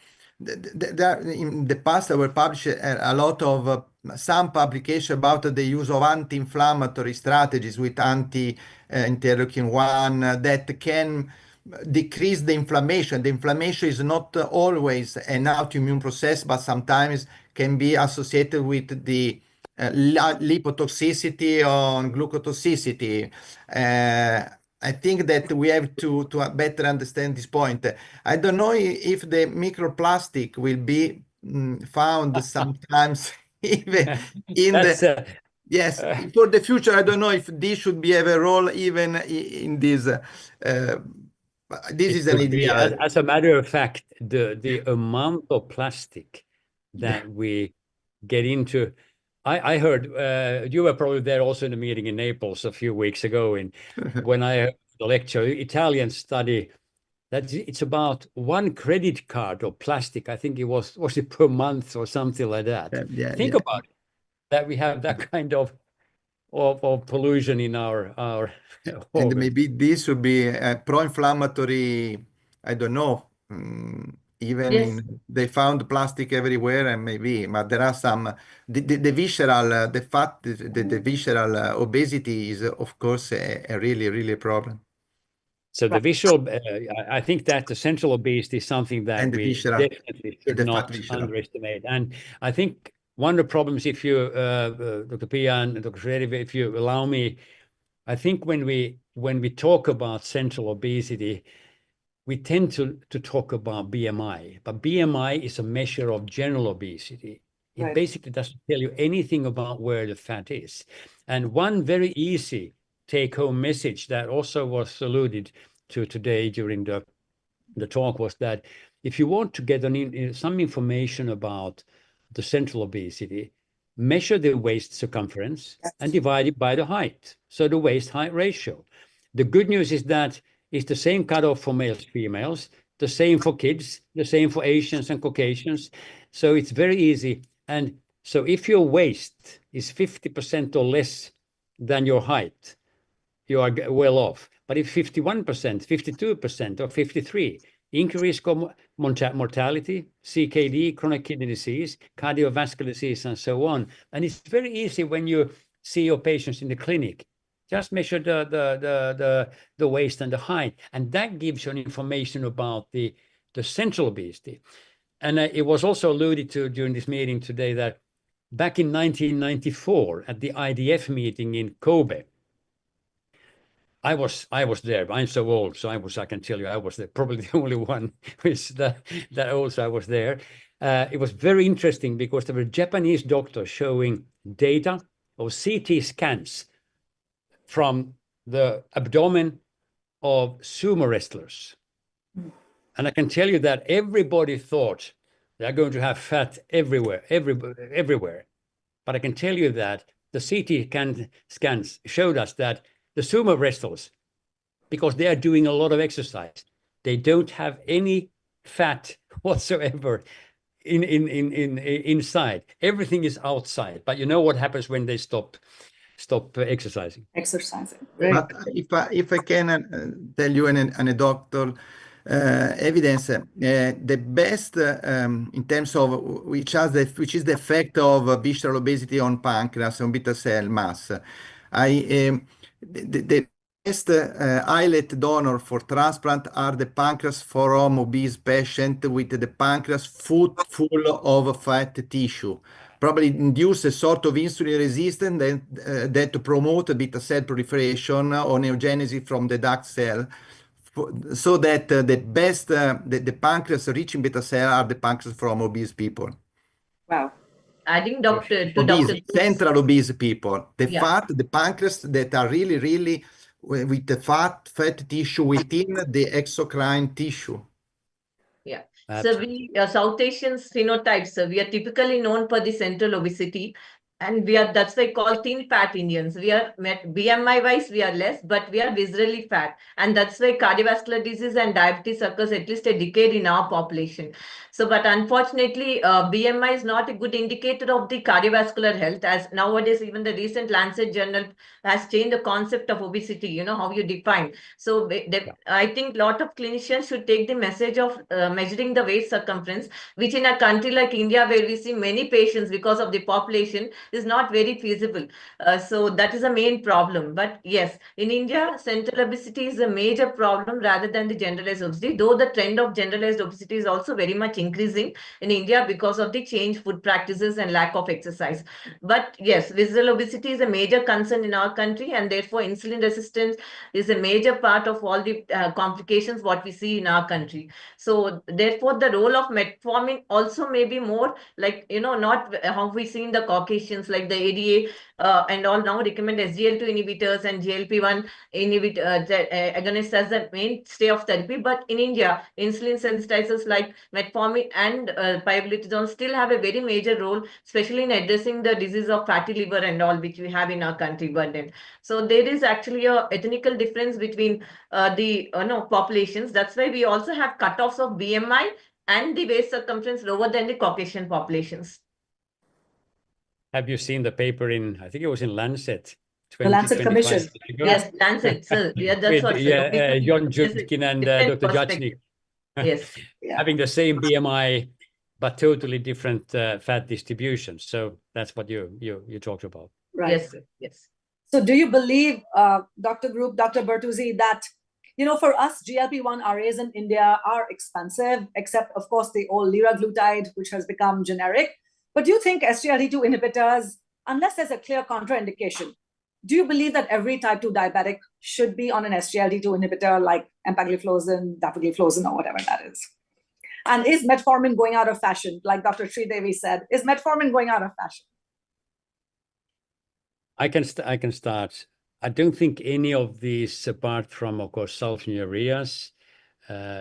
the past, there were published a lot of some publication about the use of anti-inflammatory strategies with anti-interleukin-1 that can decrease the inflammation. The inflammation is not always an autoimmune process, but sometimes can be associated with the lipotoxicity or glucotoxicity. I think that we have to better understand this point. I don't know if the microplastic will be found sometimes even in the yes, for the future. I don't know if this should be have a role even in this. This is an idea. As a matter of fact, the amount of plastic that we get into. I heard you were probably there also in a meeting in Naples a few weeks ago, and when I heard the lecture, Italian study that it's about 1 credit card of plastic. I think it was it per month or something like that. Think about it, that we have that kind of pollution in our and maybe this should be a pro-inflammatory. I don't know. Even they found plastic everywhere, and maybe, but there are some the visceral, the fat, the visceral obesity is of course a really problem. So the visual, I think that the central obesity is something that we definitely should not underestimate. And I think one of the problems, if you, Dr. Pia and Dr. Shredi, if you allow me, I think when we talk about central obesity, we tend to talk about BMI, but BMI is a measure of general obesity. It Right. basically doesn't tell you anything about where the fat is. And one very easy take-home message that also was alluded to today during the talk was that if you want to get some information about the central obesity, measure the waist circumference and divide it by the height. So the waist-height ratio. The good news is that it's the same cutoff for males, females, the same for kids, the same for Asians and Caucasians. So it's very easy. And so if your waist is 50% or less than your height, you are well off. But if 51%, 52%, or 53%, increased mortality, CKD, chronic kidney disease, cardiovascular disease, and so on. And it's very easy when you see your patients in the clinic. Just measure the waist and the height, and that gives you an information about the central obesity. And it was also alluded to during this meeting today that back in 1994 at the IDF meeting in Kobe, I was there. I'm so old, so I can tell you I was there, probably the only one who's that old, so I was there. It was very interesting because there were Japanese doctors showing data of CT scans from the abdomen of sumo wrestlers. And I can tell you that everybody thought they're going to have fat everywhere. But I can tell you that the CT scans showed us that the sumo wrestlers, because they are doing a lot of exercise, they don't have any fat whatsoever inside. Everything is outside. But you know what happens when they stop exercising? Exercising. But if I can tell you an anecdotal evidence, the best in terms of which is the effect of visceral obesity on pancreas, on beta cell mass. The best islet donor for transplant are the pancreas from obese patient with the pancreas full of fat tissue. Probably induce a sort of insulin resistance that promote beta cell proliferation or neogenesis from the duct cell, so that the best the pancreas rich in beta cell are the pancreas from obese people. Wow. Adding Dr. Central obese people, the pancreas that are really with the fat tissue within the exocrine tissue. Yeah. So we South Asian phenotypes, we are typically known for the central obesity, and that's why called thin fat Indians. We are BMI wise, we are less, but we are viscerally fat, and that's why cardiovascular disease and diabetes occurs at least a decade in our population. So, but unfortunately, BMI is not a good indicator of the cardiovascular health, as nowadays even the recent Lancet journal has changed the concept of obesity, you know, how you define. So I think a lot of clinicians should take the message of measuring the waist circumference, which in a country like India, where we see many patients because of the population, is not very feasible. So that is a main problem. But yes, in India, central obesity is a major problem rather than the generalized obesity, though the trend of generalized obesity is also very much increasing in India because of the changed food practices and lack of exercise. But yes, visceral obesity is a major concern in our country, and therefore insulin resistance is a major part of all the complications what we see in our country. So therefore the role of metformin also may be more like, you know, not how we see in the Caucasians, like the ADA and all now recommend SGLT2 inhibitors and GLP-1 agonists as the mainstay of therapy. But in India, insulin sensitizers like metformin and pioglitazone still have a very major role, especially in addressing the disease of fatty liver and all, which we have in our country burden. So there is actually a ethnical difference between the populations. That's why we also have cutoffs of BMI and the waist circumference lower than the Caucasian populations. Have you seen the paper in, I think it was in Lancet? The Lancet Commission. Yes, Lancet. So yeah, that's what. John Judkin and Dr. Jachnik. Yes. Having the same BMI, but totally different fat distribution. So that's what you talked about. Right. Yes. Yes. So do you believe, Dr. Bertuzzi, that, you know, for us, GLP-1 RAs in India are expensive, except, of course, the old liraglutide, which has become generic. But do you think SGLT2 inhibitors, unless there's a clear contraindication, do you believe that every type 2 diabetic should be on an SGLT2 inhibitor like empagliflozin, dapagliflozin, or whatever that is? And is metformin going out of fashion? Like Dr. Sridevi said, is metformin going out of fashion? I can start. I don't think any of these, apart from, of course, sulfonylureas,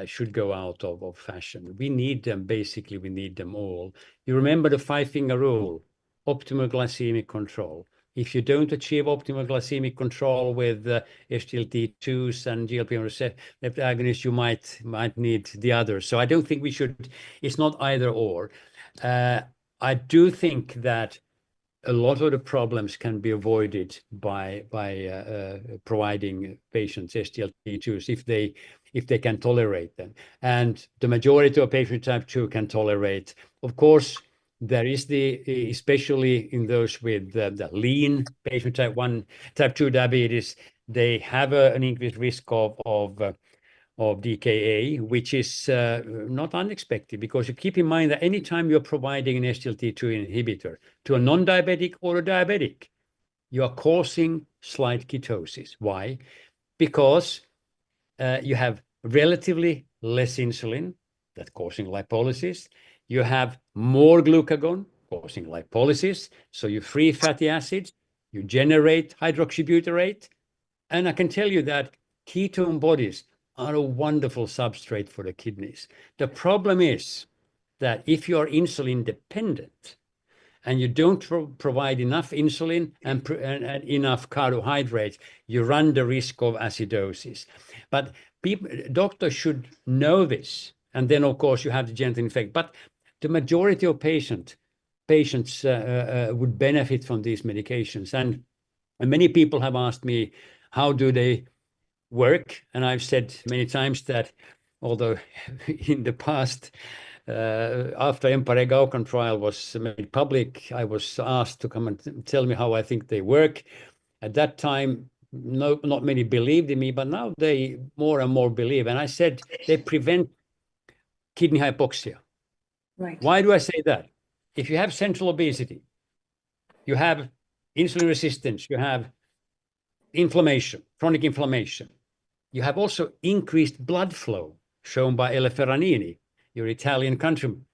should go out of fashion. We need them, basically, we need them all. You remember the 5-finger rule, optimal glycemic control. If you don't achieve optimal glycemic control with SGLT2s and GLP-1 receptor agonists, you might need the others. So I don't think we should, it's not either or. I do think that a lot of the problems can be avoided by providing patients SGLT2s if they can tolerate them. And the majority of patients with type 2 can tolerate. Of course, there is especially in those with the lean patient type 1, type 2 diabetes, they have an increased risk of DKA, which is not unexpected, because you keep in mind that anytime you're providing an SGLT2 inhibitor to a non-diabetic or a diabetic, you are causing slight ketosis. Why? Because you have relatively less insulin, that's causing lipolysis. You have more glucagon, causing lipolysis. So you free fatty acids, you generate hydroxybutyrate. And I can tell you that ketone bodies are a wonderful substrate for the kidneys. The problem is that if you are insulin dependent and you don't provide enough insulin and enough carbohydrates, you run the risk of acidosis. But doctors should know this. And then, of course, you have the genetic effect. But the majority of patients would benefit from these medications. And many people have asked me, how do they work? And I've said many times that although in the past, after EMPA-REG-OUTCOME trial was made public, I was asked to come and tell me how I think they work. At that time, not many believed in me, but now they more and more believe. And I said they prevent kidney hypoxia. Right. Why do I say that? If you have central obesity, you have insulin resistance, you have inflammation, chronic inflammation. You have also increased blood flow, shown by Ele Ferranini, your Italian countryman.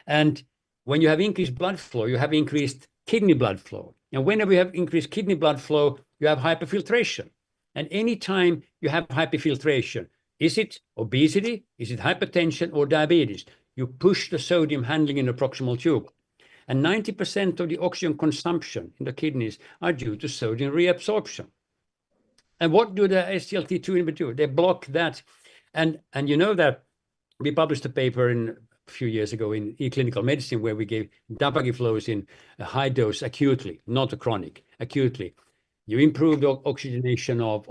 And when you have increased blood flow, you have increased kidney blood flow. And whenever you have increased kidney blood flow, you have hyperfiltration. And anytime you have hyperfiltration, is it obesity, is it hypertension, or diabetes? You push the sodium handling in the proximal tube. And 90% of the oxygen consumption in the kidneys are due to sodium reabsorption. And what do the SGLT2 inhibitors do? They block that. And you know that we published a paper a few years ago in eClinical Medicine where we gave dapagliflozin a high dose acutely, not a chronic, acutely. You improve the oxygenation of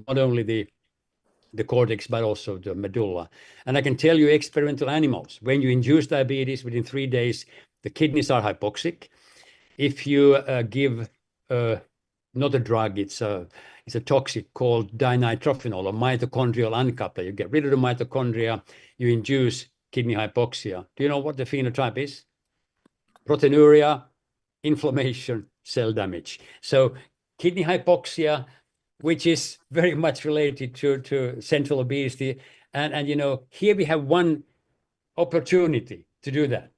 not only the cortex, but also the medulla. And I can tell you, experimental animals, when you induce diabetes within 3 days, the kidneys are hypoxic. If you give not a drug, it's a toxic called dinitrophenol or mitochondrial uncoupler. You get rid of the mitochondria, you induce kidney hypoxia. Do you know what the phenotype is? Proteinuria, inflammation, cell damage. So kidney hypoxia, which is very much related to central obesity. And you know, here we have one opportunity to do that.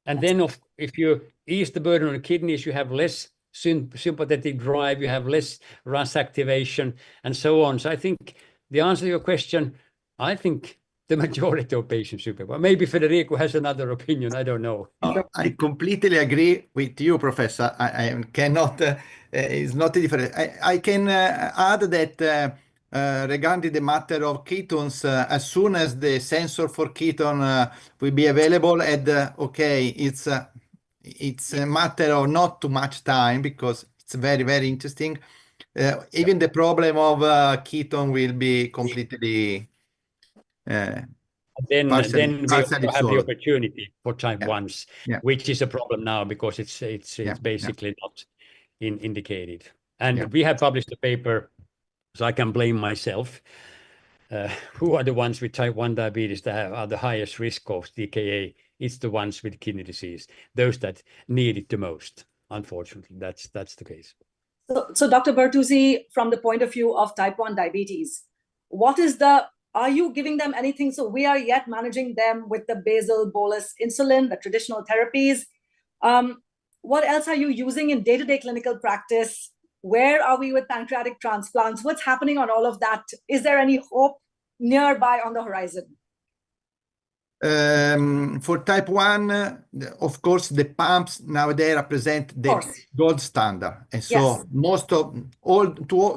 And then if you ease the burden on the kidneys, you have less sympathetic drive, you have less RAS activation, and so on. So I think the answer to your question, I think the majority of patients should be. Well, maybe Federico has another opinion, I don't know. I completely agree with you, Professor. I cannot, it's not different. I can add that regarding the matter of ketones, as soon as the sensor for ketone will be available, and okay, it's a matter of not too much time because it's very, very interesting. Even the problem of ketone will be completely then we also have the solved. opportunity for type 1s, which is a problem now because it's basically not indicated. And we have published a paper, so I can blame myself. Who are the ones with type 1 diabetes that are the highest risk of DKA? It's the ones with kidney disease, those that need it the most. Unfortunately, that's the case. So Dr. Bertuzzi, from the point of view of type 1 diabetes, are you giving them anything? So we are yet managing them with the basal bolus insulin, the traditional therapies. What else are you using in day-to-day clinical practice? Where are we with pancreatic transplants? What's happening on all of that? Is there any hope nearby on the horizon? For type 1, of course, the pumps nowadays represent the gold standard. And so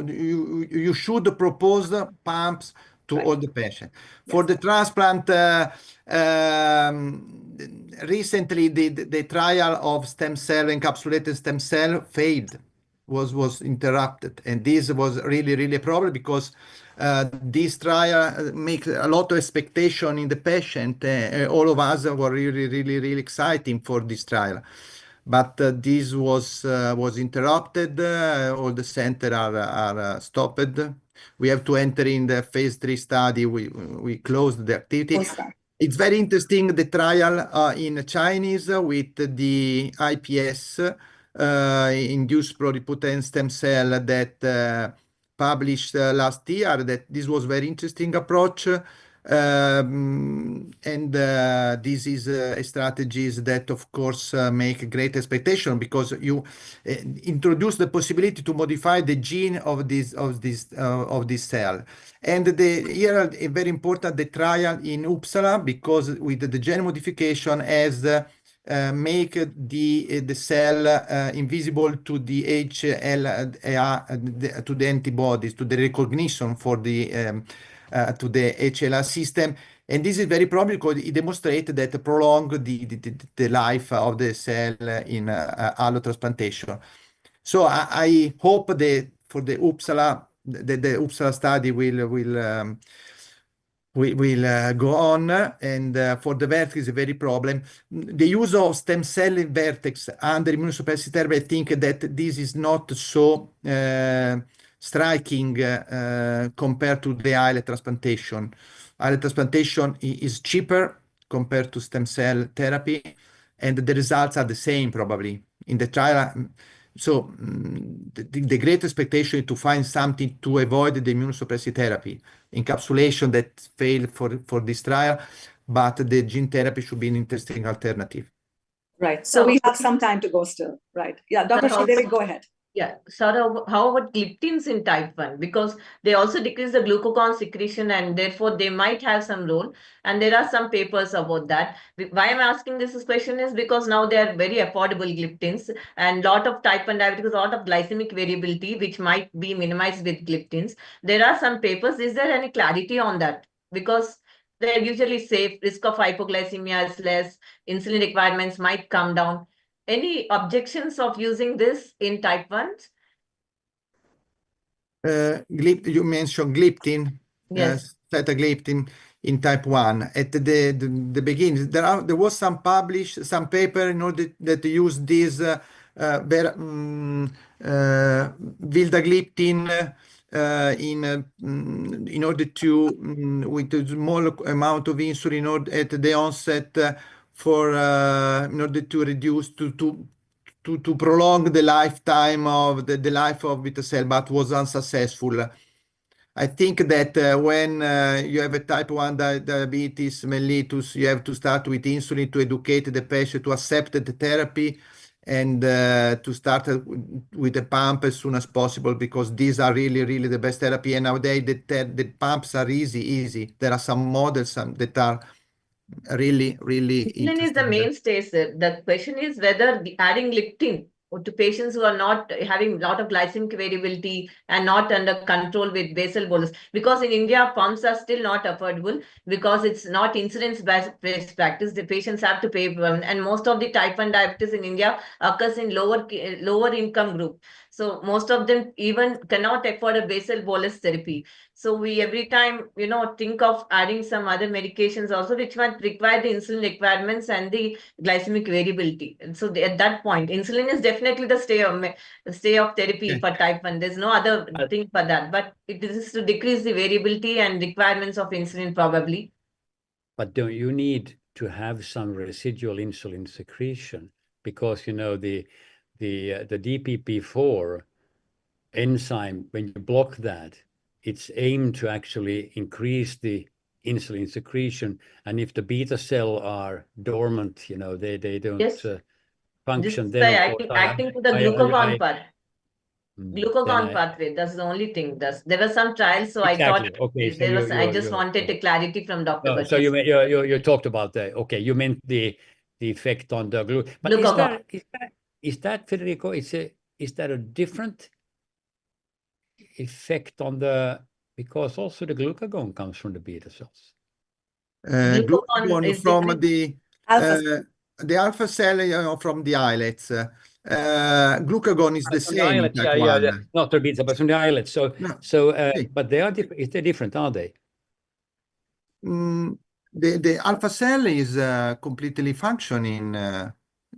you should propose pumps to all the patients. For the transplant, recently the trial of stem cell, encapsulated stem cell failed, was interrupted. And this was really a problem because this trial makes a lot of expectation in the patient. All of us were really exciting for this trial, but this was interrupted. All the center are stopped. We have to enter in the phase 3 study. We closed the activity. It's very interesting, the trial in Chinese with the IPS, induced pluripotent stem cell, that published last year, that this was very interesting approach. This is a strategies that of course make great expectation, because you introduce the possibility to modify the gene of this cell. And here very important, the trial in Uppsala, because with the gene modification has make the cell invisible to the HLA, to the antibodies, to the recognition for the to the HLA system. And this is very probably because it demonstrates that prolong the life of the cell in allotransplantation. So I hope that for the Uppsala, the Uppsala study will go on, and for the vertex is a very problem. The use of stem cell in vertex under immunosuppressive therapy, I think that this is not so striking compared to the islet transplantation. Islet transplantation is cheaper compared to stem cell therapy, and the results are the same probably in the trial. So the great expectation is to find something to avoid the immunosuppressive therapy. Encapsulation that failed for this trial, but the gene therapy should be an interesting alternative. Right. So we have some time to go still. Right. Yeah, Dr. Sridevi, go ahead. Yeah, Sara, how about gliptins in type 1? Because they also decrease the glucagon secretion, and therefore they might have some role. And there are some papers about that. Why I'm asking this question is because now they are very affordable gliptins, and lot of type 1 diabetes, a lot of glycemic variability, which might be minimized with gliptins. There are some papers. Is there any clarity on that? Because they're usually safe, risk of hypoglycemia is less, insulin requirements might come down. Any objections of using this in type 1s? You mentioned gliptin, Yes. sitagliptin in type 1. At the beginning, there was some paper in order that use this vildagliptin in order to with a small amount of insulin at the onset in order to reduce to prolong the lifetime of the life of beta cell, but was unsuccessful. I think that when you have a type 1 diabetes mellitus, you have to start with insulin to educate the patient to accept the therapy, and to start with the pump as soon as possible, because these are really the best therapy. And nowadays the pumps are easy. There are some models that are really Insulin is the mainstay, sir. The question is whether adding gliptin to patients who are not having a lot of glycemic variability and not under control with basal bolus, because in India pumps are still not affordable because it's not insurance-based practice. The patients have to pay, and most of the type 1 diabetes in India occurs in lower income group. So most of them even cannot afford a basal bolus therapy. So we every time, think of adding some other medications also, which might require the insulin requirements and the glycemic variability. And so at that point, insulin is definitely the stay of therapy for type 1. There's no other thing for that, but it is to decrease the variability and requirements of insulin probably. But don't you need to have some residual insulin secretion? Because the DPP4 enzyme, when you block that, it's aimed to actually increase the insulin secretion. And if the beta cell are dormant, you know, they don't Yes. function, This then is of course acting to the glucagon glucagon pathway. That's the only thing. There were some trials, so I thought okay, so there was. I just wanted a clarity from Dr. so Bhattacharya. you talked about okay, you meant the effect on the but Glucagon. is that Federico, is that a different effect on the, because also the glucagon comes from the beta cells? Glucagon is from Alpha. the alpha cell, you know, from the islets. Glucagon is the From the same. islets, not the beta, but from the islets. So but they are different. They're different, are they? The alpha cell is completely functioning.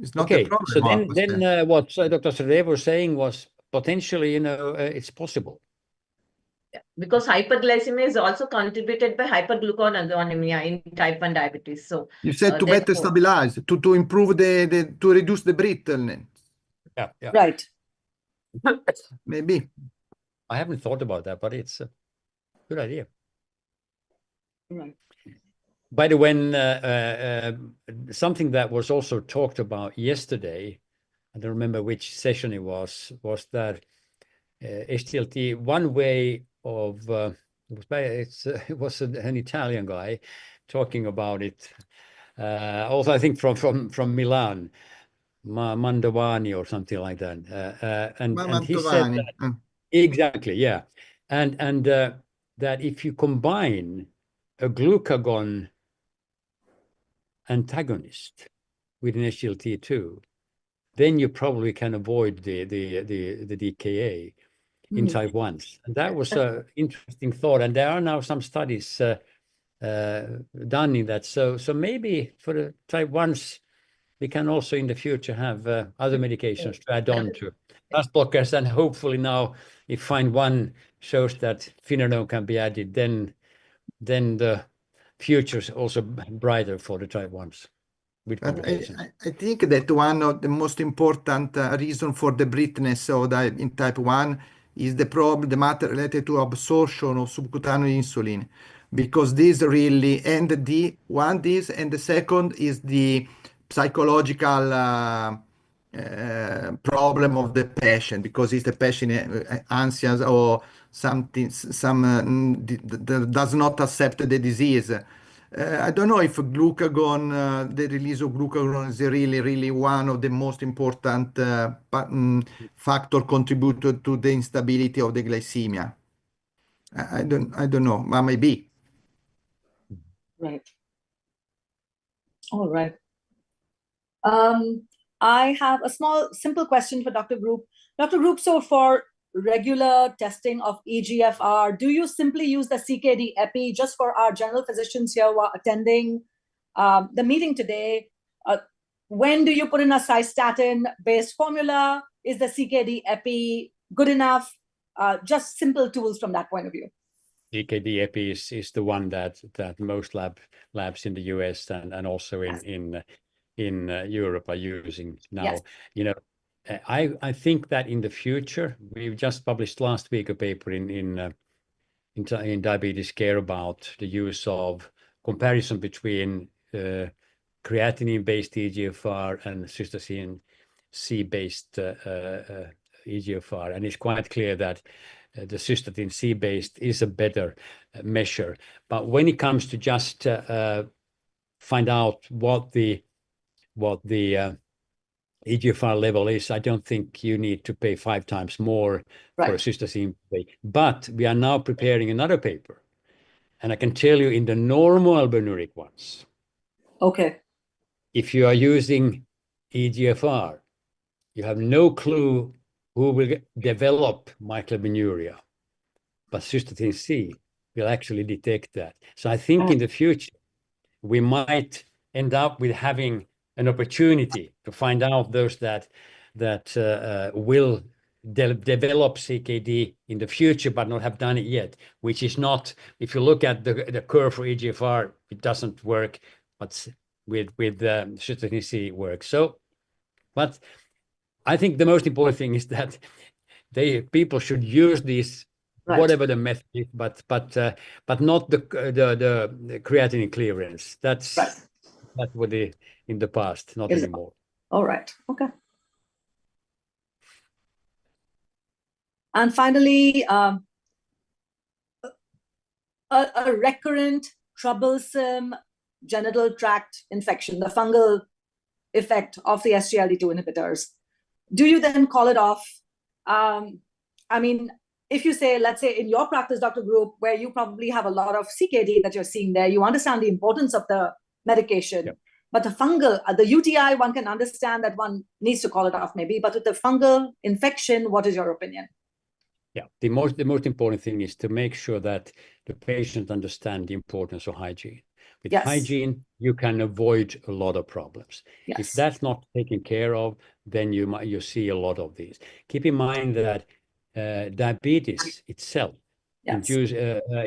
It's not a problem. So then what Dr. Sredev was saying was potentially, you know, it's possible. Because hyperglycemia is also contributed by hypergluconegonemia in type 1 diabetes. So you said to better stabilize, to improve to reduce the brittleness. Yeah. Right. Maybe. I haven't thought about that, but it's a good idea. Right. By the way, something that was also talked about yesterday, I don't remember which session it was that SGLT, one way of, it was an Italian guy talking about it. Also, I think from Milan, Mandovani or something like that. And he said that, exactly, yeah. And that if you combine a glucagon antagonist with an SGLT2, then you probably can avoid the DKA in type 1s. And that was an interesting thought. And there are now some studies done in that. So maybe for the type 1s, we can also in the future have other medications to add on to RAS blockers. And hopefully now, if find one shows that finerenone can be added, then the future is also brighter for the type 1s. I think that one of the most important reason for the brittleness in type 1 is the matter related to absorption of subcutaneous insulin, because this really, and the second is the psychological problem of the patient, because if the patient anxious or something, does not accept the disease. I don't know if glucagon, the release of glucagon is really one of the most important factor contributed to the instability of the glycemia. I don't know, but maybe. Right. All right. I have a simple question for Dr. Group. Dr. Group, so for regular testing of EGFR, do you simply use the CKD epi just for our general physicians here who are attending the meeting today? When do you put in a cystatin-based formula? Is the CKD epi good enough? Just simple tools from that point of view. CKD epi is the one that most labs in the US and also in Europe are using now. Yes. You know, I think that in the future, we've just published last week a paper in Diabetes Care about the use of comparison between creatinine-based EGFR and cystatin C-based EGFR, and it's quite clear that the cystatin C-based is a better measure. But when it comes to just find out what the EGFR level is, I don't think you need to pay 5 times more for a cystatin. But we are now preparing another paper, and I can tell you in the normal albinuric ones, if you are using EGFR, you have no clue who will develop microalbuminuria, but cystatin C will actually detect that. So I think in the future, we might end up with having an opportunity to find out those that will develop CKD in the future, but not have done it yet, which is not, if you look at the curve for EGFR, it doesn't work, but with cystatin C it works. So, but I think the most important thing is that people should use these Right. whatever the method is, but not the creatinine clearance. That's Right. that was in the past, not Is- anymore. All right. Okay. And finally, a recurrent, troublesome genital tract infection, the fungal effect of the SGLT2 inhibitors. Do you then call it off? I mean, if you say, let's say in your practice, Dr. Group, where you probably have a lot of CKD that you're seeing there, you understand the importance of the medication. Yep. But the fungal, the UTI, one can understand that one needs to call it off maybe. But with the fungal infection, what is your opinion? Yeah, the most important thing is to make sure that the patient understand the importance of hygiene. With Yes. hygiene, you can avoid a lot of problems. Yes. If that's not taken care of, then you see a lot of these. Keep in mind that diabetes itself Yes.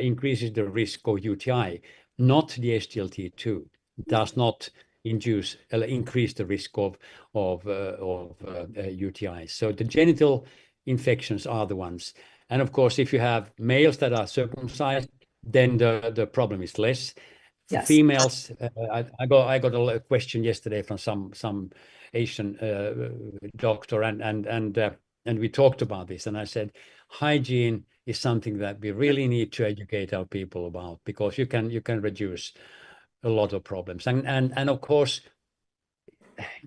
increases the risk of UTI, not the SGLT2. Does not increase the risk of UTIs. So the genital infections are the ones. And of course, if you have males that are circumcised, then the problem is less. For Yes. females, I got a question yesterday from some Asian doctor, and we talked about this, and I said hygiene is something that we really need to educate our people about, because you can reduce a lot of problems. And of course,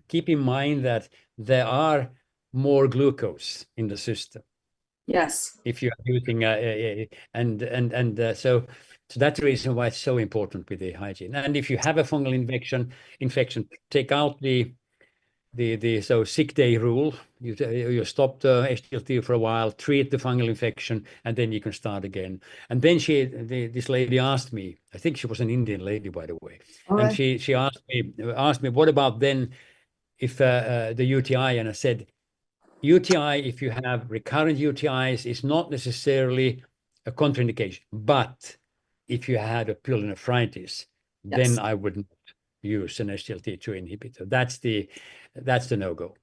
keep in mind that there are more glucose in the system Yes. if you are using so that's the reason why it's so important with the hygiene. And if you have a fungal infection, take out the sick day rule. You stop the SGLT for a while, treat the fungal infection, and then you can start again. And then this lady asked me, I think she was an Indian lady, by the way, All and right. she asked me, what about then if the UTI? And I said, UTI, if you have recurrent UTIs, is not necessarily a contraindication. But if you had a pyelonephritis, then I wouldn't use an SGLT2 inhibitor. That's the no-go.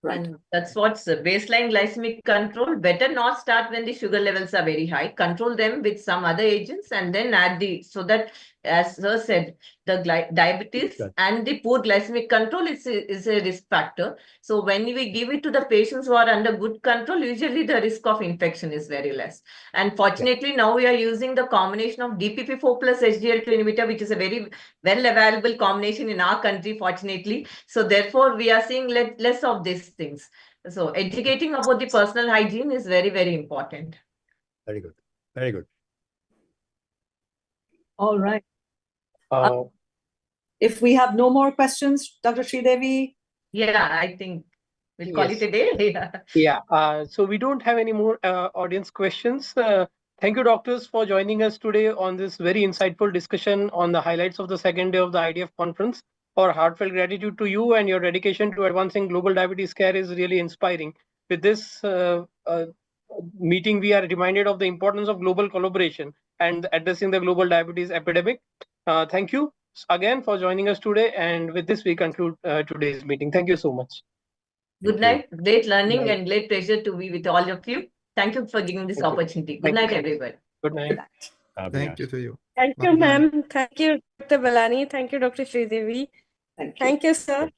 Right. And that's what's the baseline glycemic control. Better not start when the sugar levels are very high. Control them with some other agents and then add so that, as Sir said, the diabetes and the poor glycemic control is a risk factor. So when we give it to the patients who are under good control, usually the risk of infection is very less. And fortunately, now we are using the combination of DPP4 plus SGLT2 inhibitor, which is a very well available combination in our country, fortunately. So therefore, we are seeing less of these things. So educating about the personal hygiene is very, very important. Very good. Very good. All right. If we have no more questions, Dr. Sridevi. Yeah, I think we'll call it a day. Yeah. So we don't have any more audience questions. Thank you, doctors, for joining us today on this very insightful discussion on the highlights of the second day of the IDF conference. Our heartfelt gratitude to you, and your dedication to advancing global diabetes care is really inspiring. With this meeting, we are reminded of the importance of global collaboration and addressing the global diabetes epidemic. Thank you again for joining us today. And with this, we conclude today's meeting. Thank you so much. Good night. Great learning and great pleasure to be with all of you. Thank you for giving this opportunity. Good night, everybody. Good night. Thank you to you. Thank you, ma'am. Thank you, Dr. Balani. Thank you, Dr. Sridevi. Thank you. Thank you, sir.